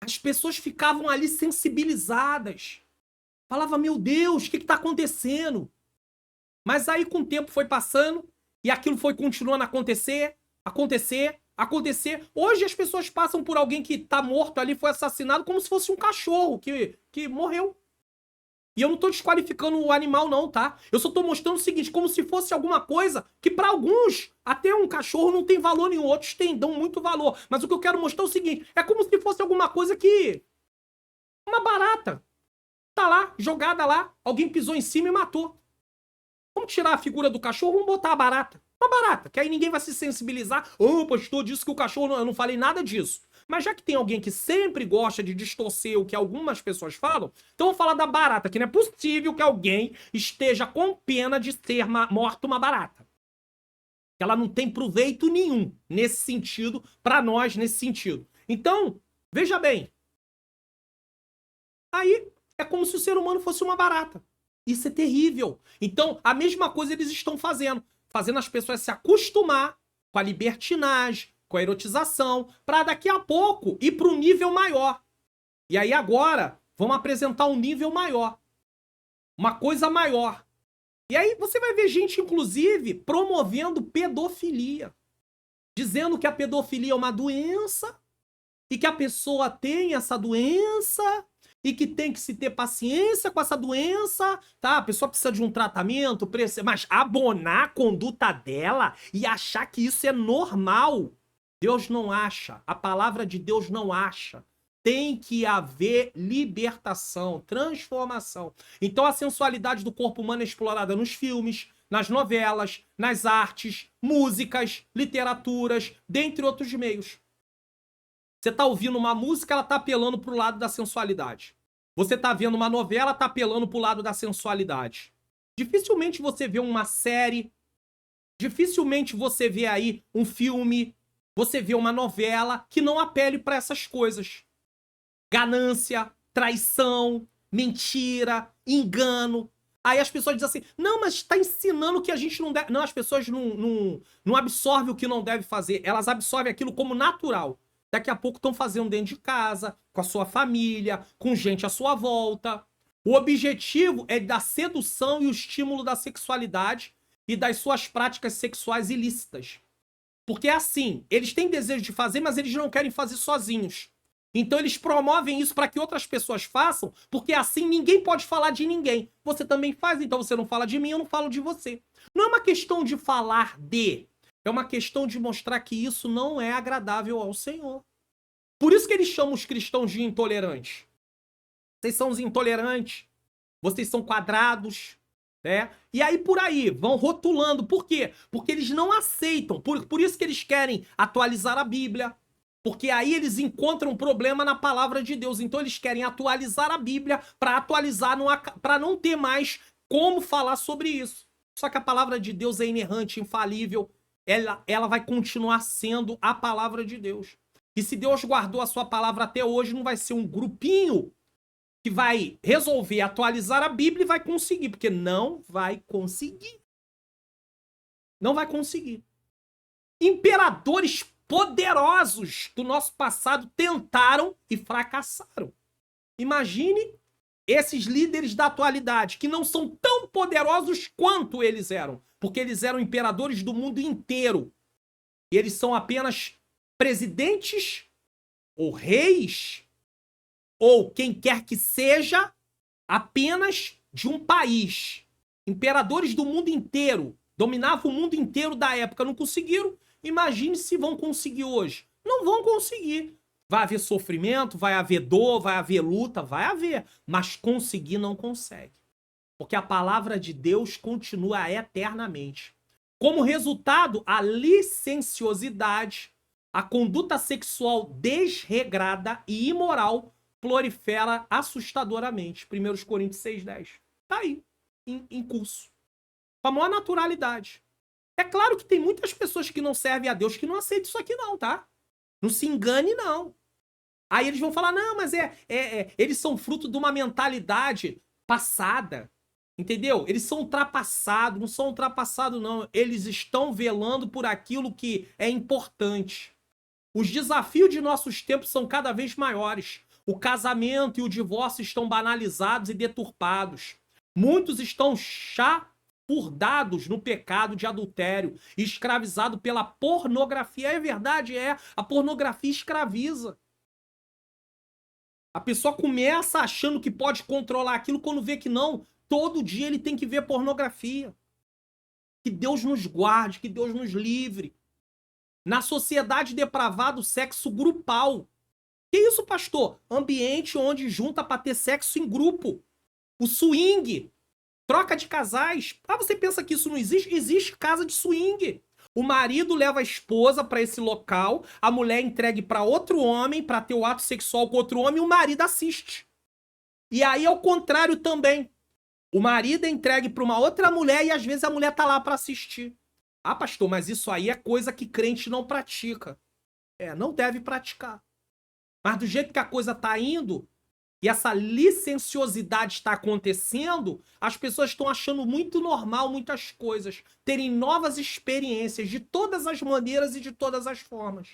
As pessoas ficavam ali sensibilizadas. Falava, meu Deus, o que está acontecendo? Mas aí com o tempo foi passando e aquilo foi continuando a acontecer. Hoje as pessoas passam por alguém que tá morto ali, foi assassinado, como se fosse um cachorro que morreu. E eu não tô desqualificando o animal não, tá? Eu só tô mostrando o seguinte, como se fosse alguma coisa que pra alguns, até um cachorro não tem valor nenhum, outros dão muito valor. Mas o que eu quero mostrar é o seguinte, é como se fosse alguma coisa que... uma barata. Tá lá, jogada lá, alguém pisou em cima e matou. Vamos tirar a figura do cachorro, vamos botar a barata. Uma barata, que aí ninguém vai se sensibilizar. Ô, pastor, disse que o cachorro... Não, eu não falei nada disso. Mas já que tem alguém que sempre gosta de distorcer o que algumas pessoas falam, então eu vou falar da barata, que não é possível que alguém esteja com pena de ser morta uma barata. Ela não tem proveito nenhum nesse sentido, pra nós nesse sentido. Então, veja bem. Aí é como se o ser humano fosse uma barata. Isso é terrível. Então, a mesma coisa eles estão fazendo. Fazendo as pessoas se acostumar com a libertinagem, com a erotização, para daqui a pouco ir para um nível maior. E aí agora, vamos apresentar um nível maior. Uma coisa maior. E aí você vai ver gente, inclusive, promovendo pedofilia. Dizendo que a pedofilia é uma doença e que a pessoa tem essa doença e que tem que se ter paciência com essa doença, tá? A pessoa precisa de um tratamento, mas abonar a conduta dela e achar que isso é normal, Deus não acha. A palavra de Deus não acha. Tem que haver libertação, transformação. Então a sensualidade do corpo humano é explorada nos filmes, nas novelas, nas artes, músicas, literaturas, dentre outros meios. Você tá ouvindo uma música, ela tá apelando pro lado da sensualidade. Você tá vendo uma novela, tá apelando pro lado da sensualidade. Dificilmente você vê uma série, dificilmente você vê aí um filme, você vê uma novela que não apele para essas coisas. Ganância, traição, mentira, engano. Aí as pessoas dizem assim, não, mas está ensinando que a gente não deve... Não, as pessoas não absorvem o que não deve fazer. Elas absorvem aquilo como natural. Daqui a pouco estão fazendo dentro de casa, com a sua família, com gente à sua volta. O objetivo é da sedução e o estímulo da sexualidade e das suas práticas sexuais ilícitas. Porque é assim, eles têm desejo de fazer, mas eles não querem fazer sozinhos. Então eles promovem isso para que outras pessoas façam, porque assim ninguém pode falar de ninguém. Você também faz, então você não fala de mim, eu não falo de você. Não é uma questão de falar de, é uma questão de mostrar que isso não é agradável ao Senhor. Por isso que eles chamam os cristãos de intolerantes. Vocês são os intolerantes, vocês são quadrados, né? E aí por aí, vão rotulando. Por quê? Porque eles não aceitam, por isso que eles querem atualizar a Bíblia, porque aí eles encontram um problema na palavra de Deus. Então eles querem atualizar a Bíblia para atualizar, para não ter mais como falar sobre isso. Só que a palavra de Deus é inerrante, infalível. Ela vai continuar sendo a palavra de Deus. E se Deus guardou a sua palavra até hoje, não vai ser um grupinho que vai resolver atualizar a Bíblia e vai conseguir. Porque não vai conseguir. Não vai conseguir. Imperadores poderosos do nosso passado tentaram e fracassaram. Imagine esses líderes da atualidade, que não são tão poderosos quanto eles eram, porque eles eram imperadores do mundo inteiro. E eles são apenas presidentes ou reis, ou quem quer que seja, apenas de um país. Imperadores do mundo inteiro, dominavam o mundo inteiro da época, não conseguiram. Imagine se vão conseguir hoje. Não vão conseguir. Vai haver sofrimento, vai haver dor, vai haver luta, vai haver. Mas conseguir não consegue. Porque a palavra de Deus continua eternamente. Como resultado, a licenciosidade, a conduta sexual desregrada e imoral prolifera assustadoramente. 1 Coríntios 6,10. Tá aí, em curso. Com a maior naturalidade. É claro que tem muitas pessoas que não servem a Deus que não aceitam isso aqui não, tá? Não se engane, não. Aí eles vão falar, não, mas eles são fruto de uma mentalidade passada, entendeu? Eles são ultrapassados, não são ultrapassados, não. Eles estão velando por aquilo que é importante. Os desafios de nossos tempos são cada vez maiores. O casamento e o divórcio estão banalizados e deturpados. Muitos estão chafurdados no pecado de adultério, escravizado pela pornografia. É verdade, a pornografia escraviza. A pessoa começa achando que pode controlar aquilo quando vê que não. Todo dia ele tem que ver pornografia. Que Deus nos guarde, que Deus nos livre. Na sociedade depravada, o sexo grupal. Que isso, pastor? Ambiente onde junta para ter sexo em grupo. O swing. Troca de casais. Ah, você pensa que isso não existe? Existe casa de swing. O marido leva a esposa para esse local, a mulher é entregue para outro homem para ter o ato sexual com outro homem e o marido assiste. E aí, ao contrário também. O marido é entregue para uma outra mulher e às vezes a mulher tá lá para assistir. Ah, pastor, mas isso aí é coisa que crente não pratica. Não deve praticar. Mas do jeito que a coisa tá indo, e essa licenciosidade está acontecendo, as pessoas estão achando muito normal muitas coisas, terem novas experiências de todas as maneiras e de todas as formas.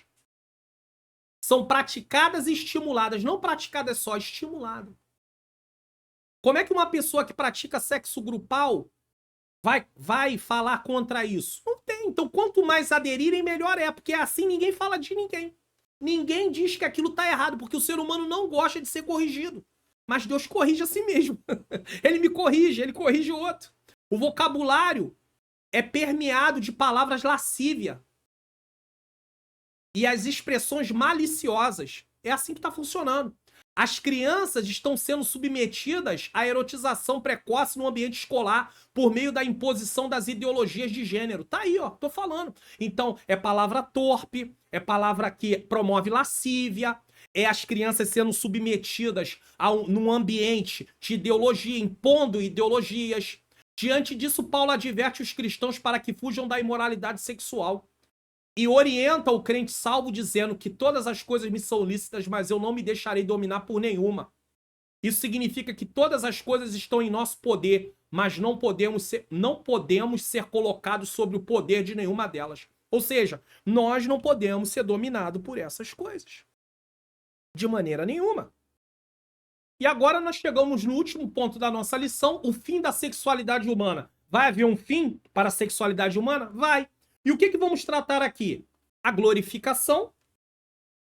São praticadas e estimuladas, não praticadas só, estimuladas. Como é que uma pessoa que pratica sexo grupal vai falar contra isso? Não tem. Então, quanto mais aderirem, melhor é, porque assim ninguém fala de ninguém. Ninguém diz que aquilo tá errado, porque o ser humano não gosta de ser corrigido. Mas Deus corrige a si mesmo. Ele me corrige, ele corrige o outro. O vocabulário é permeado de palavras lascívias. E as expressões maliciosas. É assim que tá funcionando. As crianças estão sendo submetidas à erotização precoce no ambiente escolar por meio da imposição das ideologias de gênero. Tá aí, ó, tô falando. Então, é palavra torpe, é palavra que promove lascívia, é as crianças sendo submetidas num ambiente de ideologia, impondo ideologias. Diante disso, Paulo adverte os cristãos para que fujam da imoralidade sexual. E orienta o crente salvo dizendo que todas as coisas me são lícitas, mas eu não me deixarei dominar por nenhuma. Isso significa que todas as coisas estão em nosso poder, mas não podemos ser colocados sobre o poder de nenhuma delas. Ou seja, nós não podemos ser dominados por essas coisas. De maneira nenhuma. E agora nós chegamos no último ponto da nossa lição, o fim da sexualidade humana. Vai haver um fim para a sexualidade humana? Vai. E o que vamos tratar aqui? A glorificação,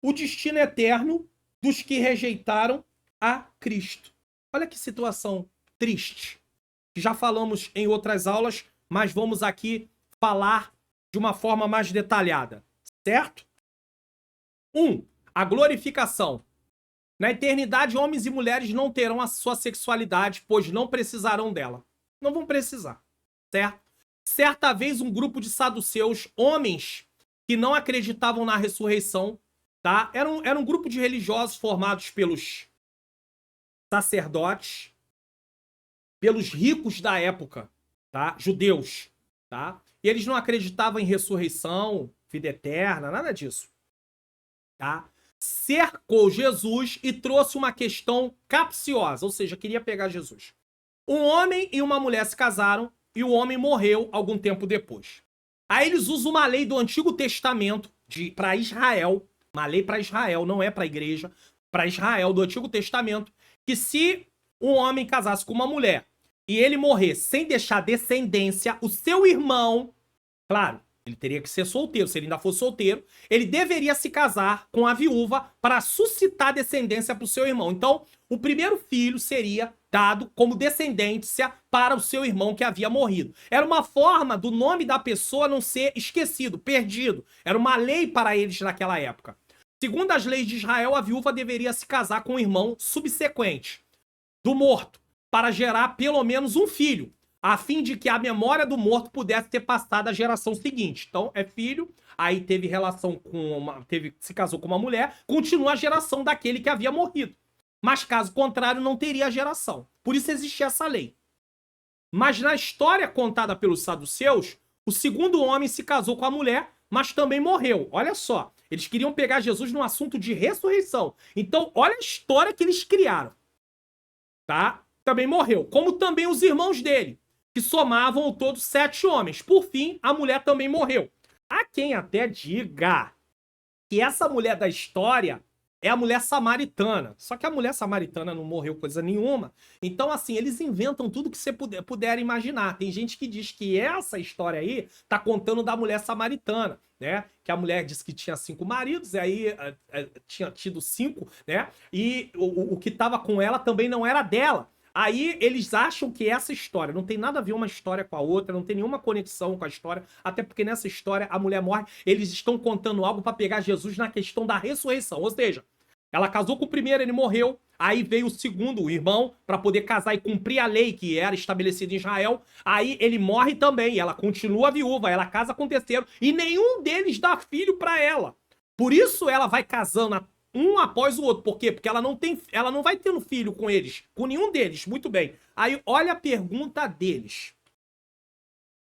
o destino eterno dos que rejeitaram a Cristo. Olha que situação triste. Já falamos em outras aulas, mas vamos aqui falar de uma forma mais detalhada, certo? 1. A glorificação. Na eternidade, homens e mulheres não terão a sua sexualidade, pois não precisarão dela. Não vão precisar, certo? Certa vez, um grupo de saduceus, homens que não acreditavam na ressurreição, tá? Era um grupo de religiosos formados pelos sacerdotes, pelos ricos da época, tá? Judeus, tá? E eles não acreditavam em ressurreição, vida eterna, nada disso, tá? Cercou Jesus e trouxe uma questão capciosa, ou seja, queria pegar Jesus. Um homem e uma mulher se casaram e o homem morreu algum tempo depois. Aí eles usam uma lei do Antigo Testamento para Israel, uma lei para Israel, não é para a igreja, para Israel do Antigo Testamento, que se um homem casasse com uma mulher e ele morrer sem deixar descendência, o seu irmão, claro, ele teria que ser solteiro, se ele ainda fosse solteiro, ele deveria se casar com a viúva para suscitar descendência para o seu irmão. Então, o primeiro filho seria dado como descendência para o seu irmão que havia morrido. Era uma forma do nome da pessoa não ser esquecido, perdido. Era uma lei para eles naquela época. Segundo as leis de Israel, a viúva deveria se casar com o irmão subsequente do morto para gerar pelo menos um filho, a fim de que a memória do morto pudesse ter passado à geração seguinte. Então, é filho, aí teve relação se casou com uma mulher, continua a geração daquele que havia morrido. Mas, caso contrário, não teria geração. Por isso existia essa lei. Mas na história contada pelos saduceus, o segundo homem se casou com a mulher, mas também morreu. Olha só, eles queriam pegar Jesus num assunto de ressurreição. Então, olha a história que eles criaram. Tá? Também morreu. Como também os irmãos dele, que somavam ao todo 7 homens. Por fim, a mulher também morreu. Há quem até diga que essa mulher da história é a mulher samaritana. Só que a mulher samaritana não morreu coisa nenhuma. Então, assim, eles inventam tudo que você puder imaginar. Tem gente que diz que essa história aí tá contando da mulher samaritana, né? Que a mulher disse que tinha 5 maridos, e aí tinha tido 5, né? E o que tava com ela também não era dela. Aí eles acham que essa história não tem nada a ver uma história com a outra, não tem nenhuma conexão com a história, até porque nessa história a mulher morre, eles estão contando algo para pegar Jesus na questão da ressurreição, ou seja, ela casou com o primeiro, ele morreu, aí veio o segundo, o irmão, para poder casar e cumprir a lei que era estabelecida em Israel, aí ele morre também, ela continua viúva, ela casa com o terceiro, e nenhum deles dá filho para ela. Por isso ela vai casando um após o outro. Por quê? Porque ela não vai tendo filho com eles, com nenhum deles. Muito bem. Aí, olha a pergunta deles.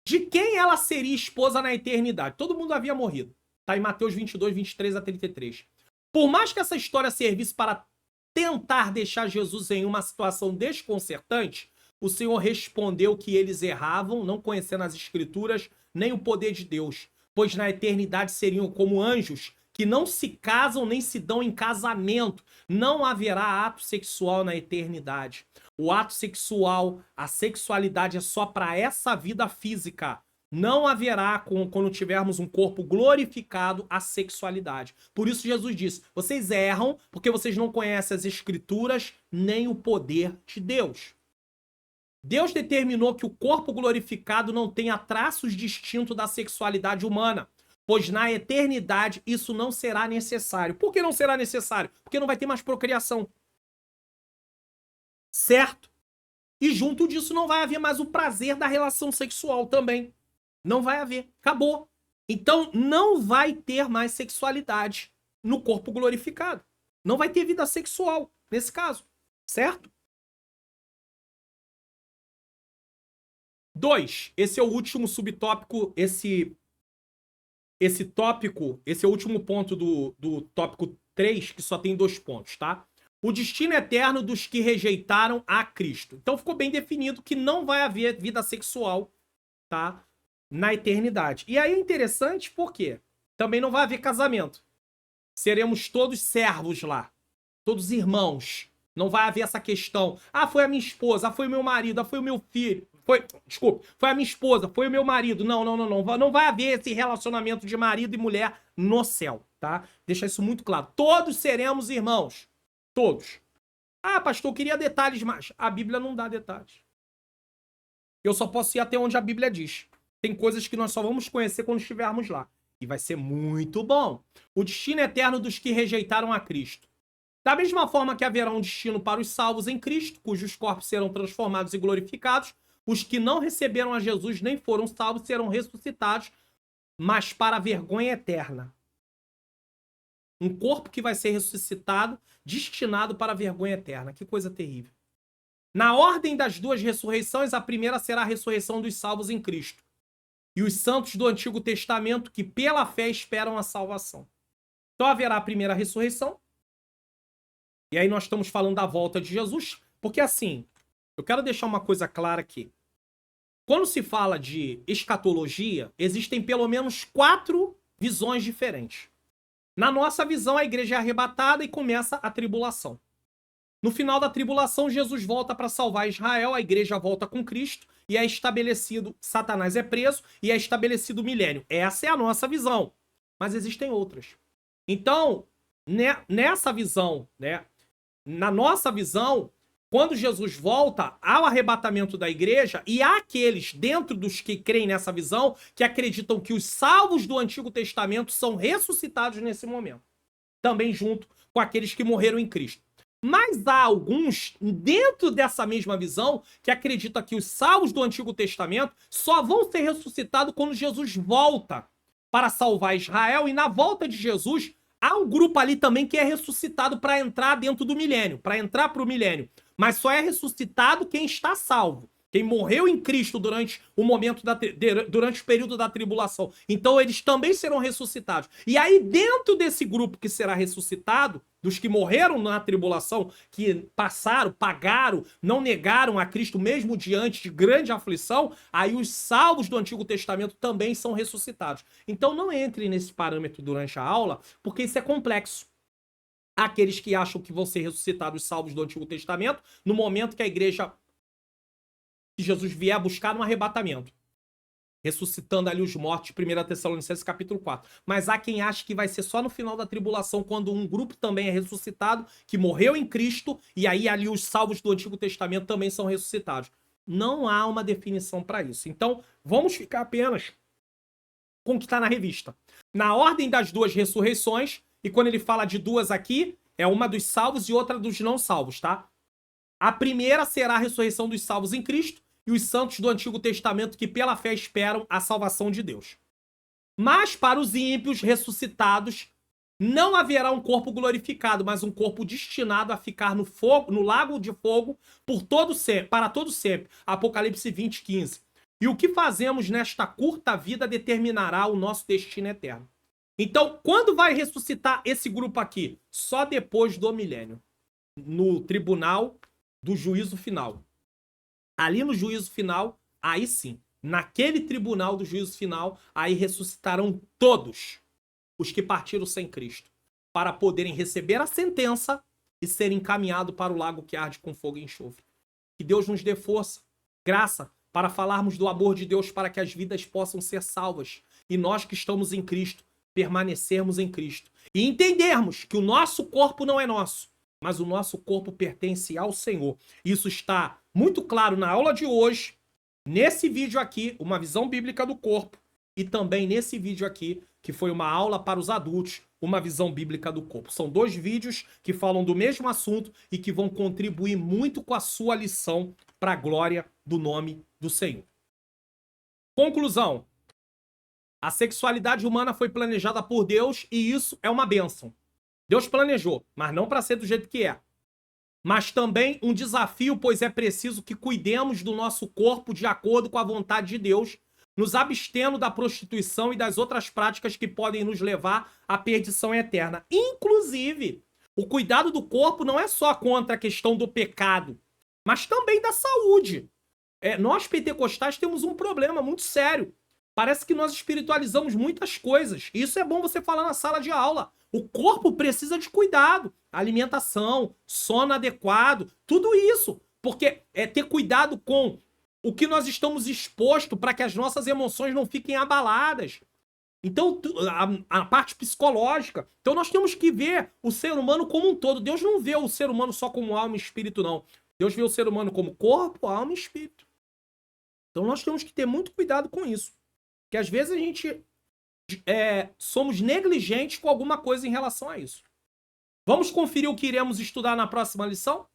De quem ela seria esposa na eternidade? Todo mundo havia morrido. Tá em Mateus 22, 23 a 33. Por mais que essa história servisse para tentar deixar Jesus em uma situação desconcertante, o Senhor respondeu que eles erravam, não conhecendo as Escrituras nem o poder de Deus, pois na eternidade seriam como anjos que não se casam nem se dão em casamento. Não haverá ato sexual na eternidade. O ato sexual, a sexualidade é só para essa vida física. Não haverá, quando tivermos um corpo glorificado, a sexualidade. Por isso Jesus disse, vocês erram porque vocês não conhecem as Escrituras nem o poder de Deus. Deus determinou que o corpo glorificado não tenha traços distintos da sexualidade humana, pois na eternidade isso não será necessário. Por que não será necessário? Porque não vai ter mais procriação. Certo? E junto disso não vai haver mais o prazer da relação sexual também. Não vai haver. Acabou. Então não vai ter mais sexualidade no corpo glorificado. Não vai ter vida sexual nesse caso. Certo? 2. Esse é o último subtópico, esse é o último ponto do tópico 3, que só tem 2 pontos, tá? O destino eterno dos que rejeitaram a Cristo. Então ficou bem definido que não vai haver vida sexual, tá? Na eternidade. E aí é interessante porque também não vai haver casamento. Seremos todos servos lá. Todos irmãos. Não vai haver essa questão. Ah, foi a minha esposa, ah, foi o meu marido, ah, foi o meu filho. Foi a minha esposa, foi o meu marido. Não. Não vai haver esse relacionamento de marido e mulher no céu, tá? Deixa isso muito claro. Todos seremos irmãos. Todos. Ah, pastor, eu queria detalhes mais. A Bíblia não dá detalhes. Eu só posso ir até onde a Bíblia diz. Tem coisas que nós só vamos conhecer quando estivermos lá. E vai ser muito bom. O destino eterno dos que rejeitaram a Cristo. Da mesma forma que haverá um destino para os salvos em Cristo, cujos corpos serão transformados e glorificados, os que não receberam a Jesus nem foram salvos serão ressuscitados, mas para a vergonha eterna. Um corpo que vai ser ressuscitado, destinado para a vergonha eterna. Que coisa terrível. Na ordem das 2 ressurreições, a primeira será a ressurreição dos salvos em Cristo. E os santos do Antigo Testamento que pela fé esperam a salvação. Então haverá a primeira ressurreição. E aí nós estamos falando da volta de Jesus. Porque assim, eu quero deixar uma coisa clara aqui. Quando se fala de escatologia, existem pelo menos 4 visões diferentes. Na nossa visão, a igreja é arrebatada e começa a tribulação. No final da tribulação, Jesus volta para salvar Israel, a igreja volta com Cristo e é estabelecido, Satanás é preso e é estabelecido o milênio. Essa é a nossa visão. Mas existem outras. Então, nessa visão, né, na nossa visão, quando Jesus volta ao arrebatamento da igreja, e há aqueles dentro dos que creem nessa visão que acreditam que os salvos do Antigo Testamento são ressuscitados nesse momento. Também junto com aqueles que morreram em Cristo. Mas há alguns dentro dessa mesma visão que acreditam que os salvos do Antigo Testamento só vão ser ressuscitados quando Jesus volta para salvar Israel. E na volta de Jesus, há um grupo ali também que é ressuscitado para entrar dentro do milênio, para entrar para o milênio. Mas só é ressuscitado quem está salvo. Quem morreu em Cristo durante o período da tribulação. Então eles também serão ressuscitados. E aí dentro desse grupo que será ressuscitado, dos que morreram na tribulação, que pagaram, não negaram a Cristo mesmo diante de grande aflição, aí os salvos do Antigo Testamento também são ressuscitados. Então não entre nesse parâmetro durante a aula, porque isso é complexo. Aqueles que acham que vão ser ressuscitados os salvos do Antigo Testamento, no momento que a igreja, que Jesus vier buscar no arrebatamento, ressuscitando ali os mortos, 1 Tessalonicenses capítulo 4. Mas há quem acha que vai ser só no final da tribulação, quando um grupo também é ressuscitado, que morreu em Cristo, e aí ali os salvos do Antigo Testamento também são ressuscitados. Não há uma definição para isso. Então, vamos ficar apenas com o que está na revista. Na ordem das 2 ressurreições, e quando ele fala de 2 aqui, é uma dos salvos e outra dos não salvos, tá? A primeira será a ressurreição dos salvos em Cristo, e os santos do Antigo Testamento que pela fé esperam a salvação de Deus. Mas para os ímpios ressuscitados, não haverá um corpo glorificado, mas um corpo destinado a ficar no fogo, no lago de fogo para todo sempre. Apocalipse 20:15. E o que fazemos nesta curta vida determinará o nosso destino eterno. Então, quando vai ressuscitar esse grupo aqui? Só depois do milênio. no tribunal do juízo final. Ali no juízo final, aí sim, naquele tribunal do juízo final, aí ressuscitarão todos os que partiram sem Cristo, para poderem receber a sentença e serem encaminhados para o lago que arde com fogo e enxofre. Que Deus nos dê força, graça, para falarmos do amor de Deus para que as vidas possam ser salvas. E nós que estamos em Cristo, permanecermos em Cristo. E entendermos que o nosso corpo não é nosso, mas o nosso corpo pertence ao Senhor. Isso está muito claro na aula de hoje, nesse vídeo aqui, uma visão bíblica do corpo, e também nesse vídeo aqui, que foi uma aula para os adultos, uma visão bíblica do corpo. São 2 vídeos que falam do mesmo assunto e que vão contribuir muito com a sua lição para a glória do nome do Senhor. Conclusão. A sexualidade humana foi planejada por Deus e isso é uma bênção. Deus planejou, mas não para ser do jeito que é. Mas também um desafio, pois é preciso que cuidemos do nosso corpo de acordo com a vontade de Deus, nos abstendo da prostituição e das outras práticas que podem nos levar à perdição eterna. Inclusive, o cuidado do corpo não é só contra a questão do pecado, mas também da saúde. Nós pentecostais temos um problema muito sério. Parece que nós espiritualizamos muitas coisas. Isso é bom você falar na sala de aula. O corpo precisa de cuidado. Alimentação, sono adequado, tudo isso. Porque é ter cuidado com o que nós estamos expostos para que as nossas emoções não fiquem abaladas. Então, a parte psicológica. Então, nós temos que ver o ser humano como um todo. Deus não vê o ser humano só como alma e espírito, não. Deus vê o ser humano como corpo, alma e espírito. Então, nós temos que ter muito cuidado com isso. Porque, às vezes, a gente somos negligentes com alguma coisa em relação a isso. Vamos conferir o que iremos estudar na próxima lição?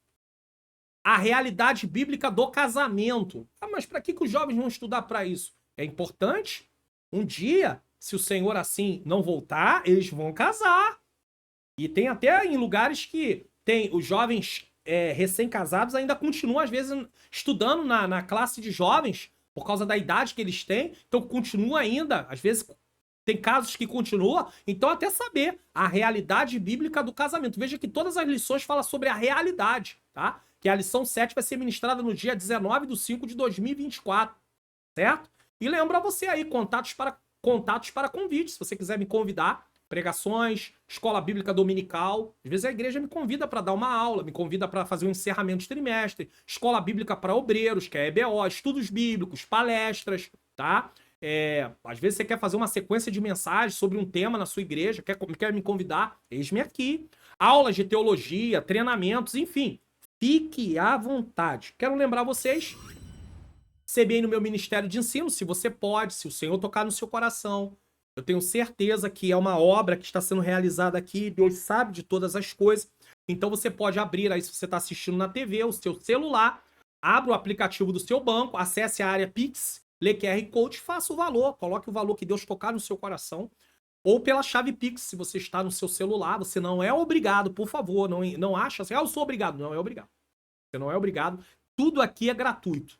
A realidade bíblica do casamento. Mas para que os jovens vão estudar para isso? É importante. Um dia, se o Senhor assim não voltar, eles vão casar. E tem até em lugares que tem os jovens recém-casados ainda continuam, às vezes, estudando na classe de jovens, por causa da idade que eles têm. Então, continua ainda. Às vezes, tem casos que continua. Então, até saber a realidade bíblica do casamento. Veja que todas as lições falam sobre a realidade, tá? Que a lição 7 vai ser ministrada no dia 19/5/2024, certo? E lembra você aí, contatos para convite, se você quiser me convidar, pregações, escola bíblica dominical, às vezes a igreja me convida para dar uma aula, me convida para fazer um encerramento de trimestre, escola bíblica para obreiros, que é EBO, estudos bíblicos, palestras, tá? Às vezes você quer fazer uma sequência de mensagens sobre um tema na sua igreja, quer me convidar, eis-me aqui. Aulas de teologia, treinamentos, enfim. Fique à vontade. Quero lembrar vocês, CBN no meu ministério de ensino, se você pode, se o Senhor tocar no seu coração. Eu tenho certeza que é uma obra que está sendo realizada aqui, Deus sabe de todas as coisas. Então você pode abrir aí, se você está assistindo na TV, o seu celular, abra o aplicativo do seu banco, acesse a área Pix, lê QR Code, faça o valor, coloque o valor que Deus tocar no seu coração. Ou pela chave Pix, se você está no seu celular, você não é obrigado, por favor, não acha assim, eu sou obrigado. Não é obrigado. Você não é obrigado. Tudo aqui é gratuito.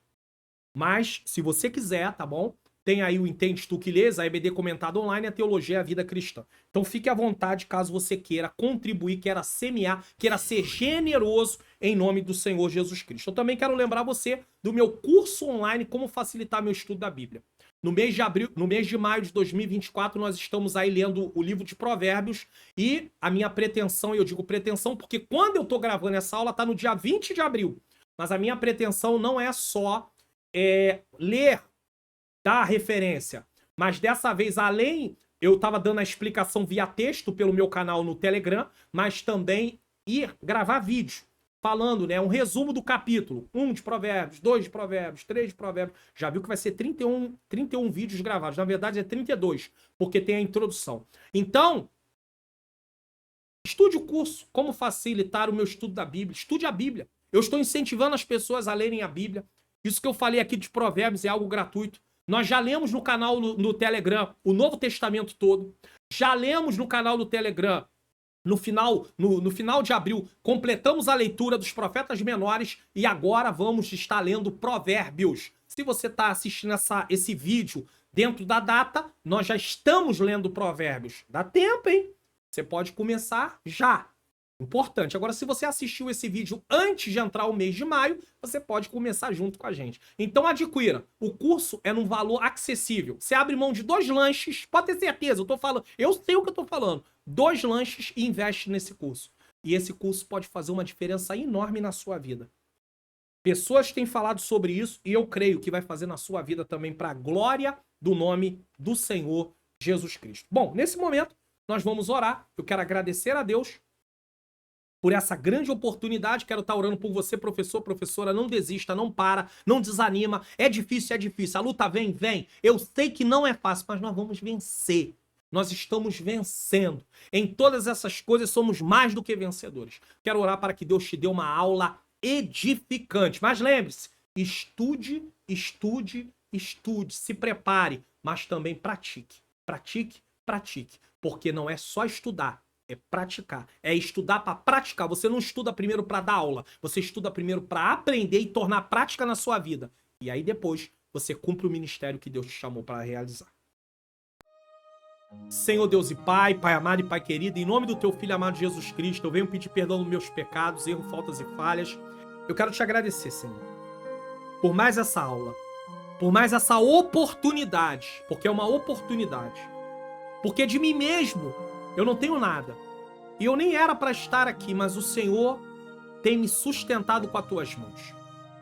Mas, se você quiser, tá bom? Tem aí o Entende Tu Que Lês, a EBD Comentada Online, a Teologia e a Vida Cristã. Então fique à vontade caso você queira contribuir, queira semear, queira ser generoso em nome do Senhor Jesus Cristo. Eu também quero lembrar você do meu curso online, Como Facilitar Meu Estudo da Bíblia. No mês de maio de 2024, nós estamos aí lendo o livro de Provérbios e a minha pretensão, e eu digo pretensão porque quando eu tô gravando essa aula tá no dia 20 de abril, mas a minha pretensão não é só ler, dar referência, mas dessa vez, além, eu tava dando a explicação via texto pelo meu canal no Telegram, mas também ir gravar vídeo. Falando, né, um resumo do capítulo. 1 de Provérbios, 2 de Provérbios, 3 de Provérbios. Já viu que vai ser 31 vídeos gravados. Na verdade é 32, porque tem a introdução. Então, estude o curso, Como Facilitar o Meu Estudo da Bíblia. Estude a Bíblia. Eu estou incentivando as pessoas a lerem a Bíblia. Isso que eu falei aqui de Provérbios é algo gratuito. Nós já lemos no canal no Telegram o Novo Testamento todo. Já lemos no canal do Telegram. No final de abril, completamos a leitura dos profetas menores e agora vamos estar lendo Provérbios. Se você está assistindo esse vídeo dentro da data, nós já estamos lendo Provérbios. Dá tempo, hein? Você pode começar já. Importante. Agora, se você assistiu esse vídeo antes de entrar o mês de maio, você pode começar junto com a gente. Então adquira. O curso é num valor acessível. Você abre mão de 2 lanches, pode ter certeza, eu tô falando, eu sei o que eu tô falando. 2 lanches e investe nesse curso. E esse curso pode fazer uma diferença enorme na sua vida. Pessoas têm falado sobre isso e eu creio que vai fazer na sua vida também para a glória do nome do Senhor Jesus Cristo. Bom, nesse momento nós vamos orar. Eu quero agradecer a Deus por essa grande oportunidade. Quero estar orando por você, professor, professora. Não desista, não para, não desanima. É difícil, é difícil. A luta vem, vem. Eu sei que não é fácil, mas nós vamos vencer. Nós estamos vencendo. Em todas essas coisas somos mais do que vencedores. Quero orar para que Deus te dê uma aula edificante. Mas lembre-se, estude, estude, estude. Se prepare, mas também pratique. Pratique, pratique. Porque não é só estudar. É praticar. É estudar para praticar. Você não estuda primeiro para dar aula. Você estuda primeiro para aprender e tornar prática na sua vida. E aí depois você cumpre o ministério que Deus te chamou para realizar. Senhor Deus e Pai, Pai amado e Pai querido, em nome do Teu Filho amado Jesus Cristo, eu venho pedir perdão dos meus pecados, erros, faltas e falhas. Eu quero te agradecer, Senhor, por mais essa aula, por mais essa oportunidade, porque é uma oportunidade. Porque de mim mesmo eu não tenho nada. E eu nem era para estar aqui, mas o Senhor tem me sustentado com as Tuas mãos.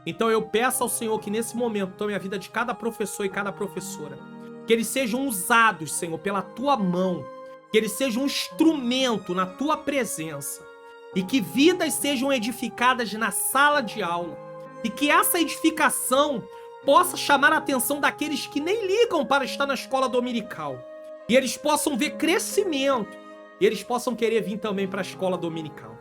Então eu peço ao Senhor que nesse momento tome a vida de cada professor e cada professora. Que eles sejam usados, Senhor, pela Tua mão. Que eles sejam um instrumento na Tua presença. E que vidas sejam edificadas na sala de aula. E que essa edificação possa chamar a atenção daqueles que nem ligam para estar na escola dominical. E eles possam ver crescimento. E eles possam querer vir também para a escola dominical.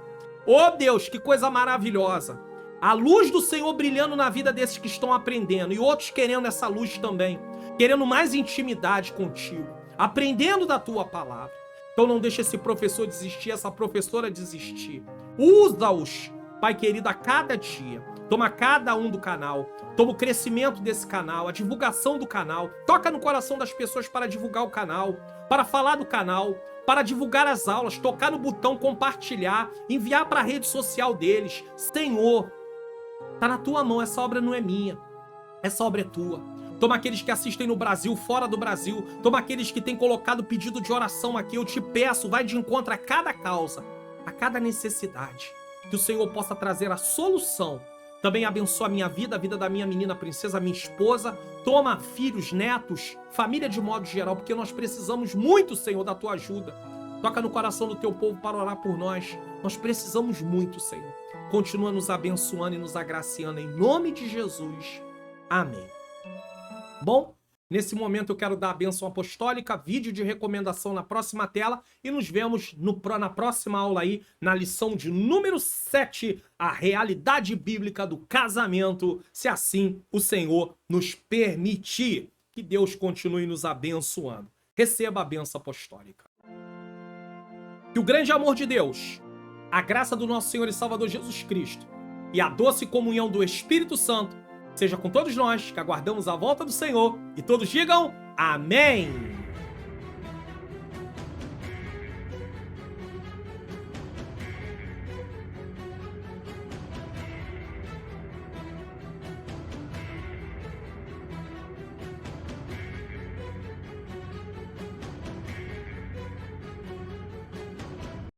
Oh Deus, que coisa maravilhosa. A luz do Senhor brilhando na vida desses que estão aprendendo. E outros querendo essa luz também. Querendo mais intimidade contigo. Aprendendo da Tua palavra. Então não deixe esse professor desistir, essa professora desistir. Usa-os, Pai querido, a cada dia. Toma cada um do canal. Toma o crescimento desse canal, a divulgação do canal. Toca no coração das pessoas para divulgar o canal, para falar do canal, para divulgar as aulas, tocar no botão compartilhar, enviar para a rede social deles. Senhor, tá na Tua mão, essa obra não é minha, essa obra é Tua. Toma aqueles que assistem no Brasil, fora do Brasil. Toma aqueles que têm colocado pedido de oração aqui. Eu te peço, vai de encontro a cada causa, a cada necessidade. Que o Senhor possa trazer a solução. Também abençoa a minha vida, a vida da minha menina princesa, minha esposa. Toma filhos, netos, família de modo geral, porque nós precisamos muito, Senhor, da Tua ajuda. Toca no coração do Teu povo para orar por nós. Nós precisamos muito, Senhor. Continua nos abençoando e nos agraciando em nome de Jesus. Amém. Bom, nesse momento eu quero dar a bênção apostólica, vídeo de recomendação na próxima tela e nos vemos na próxima aula aí, na lição de número 7, a realidade bíblica do casamento, se assim o Senhor nos permitir. Que Deus continue nos abençoando. Receba a bênção apostólica. Que o grande amor de Deus, a graça do nosso Senhor e Salvador Jesus Cristo e a doce comunhão do Espírito Santo seja com todos nós que aguardamos a volta do Senhor e todos digam amém!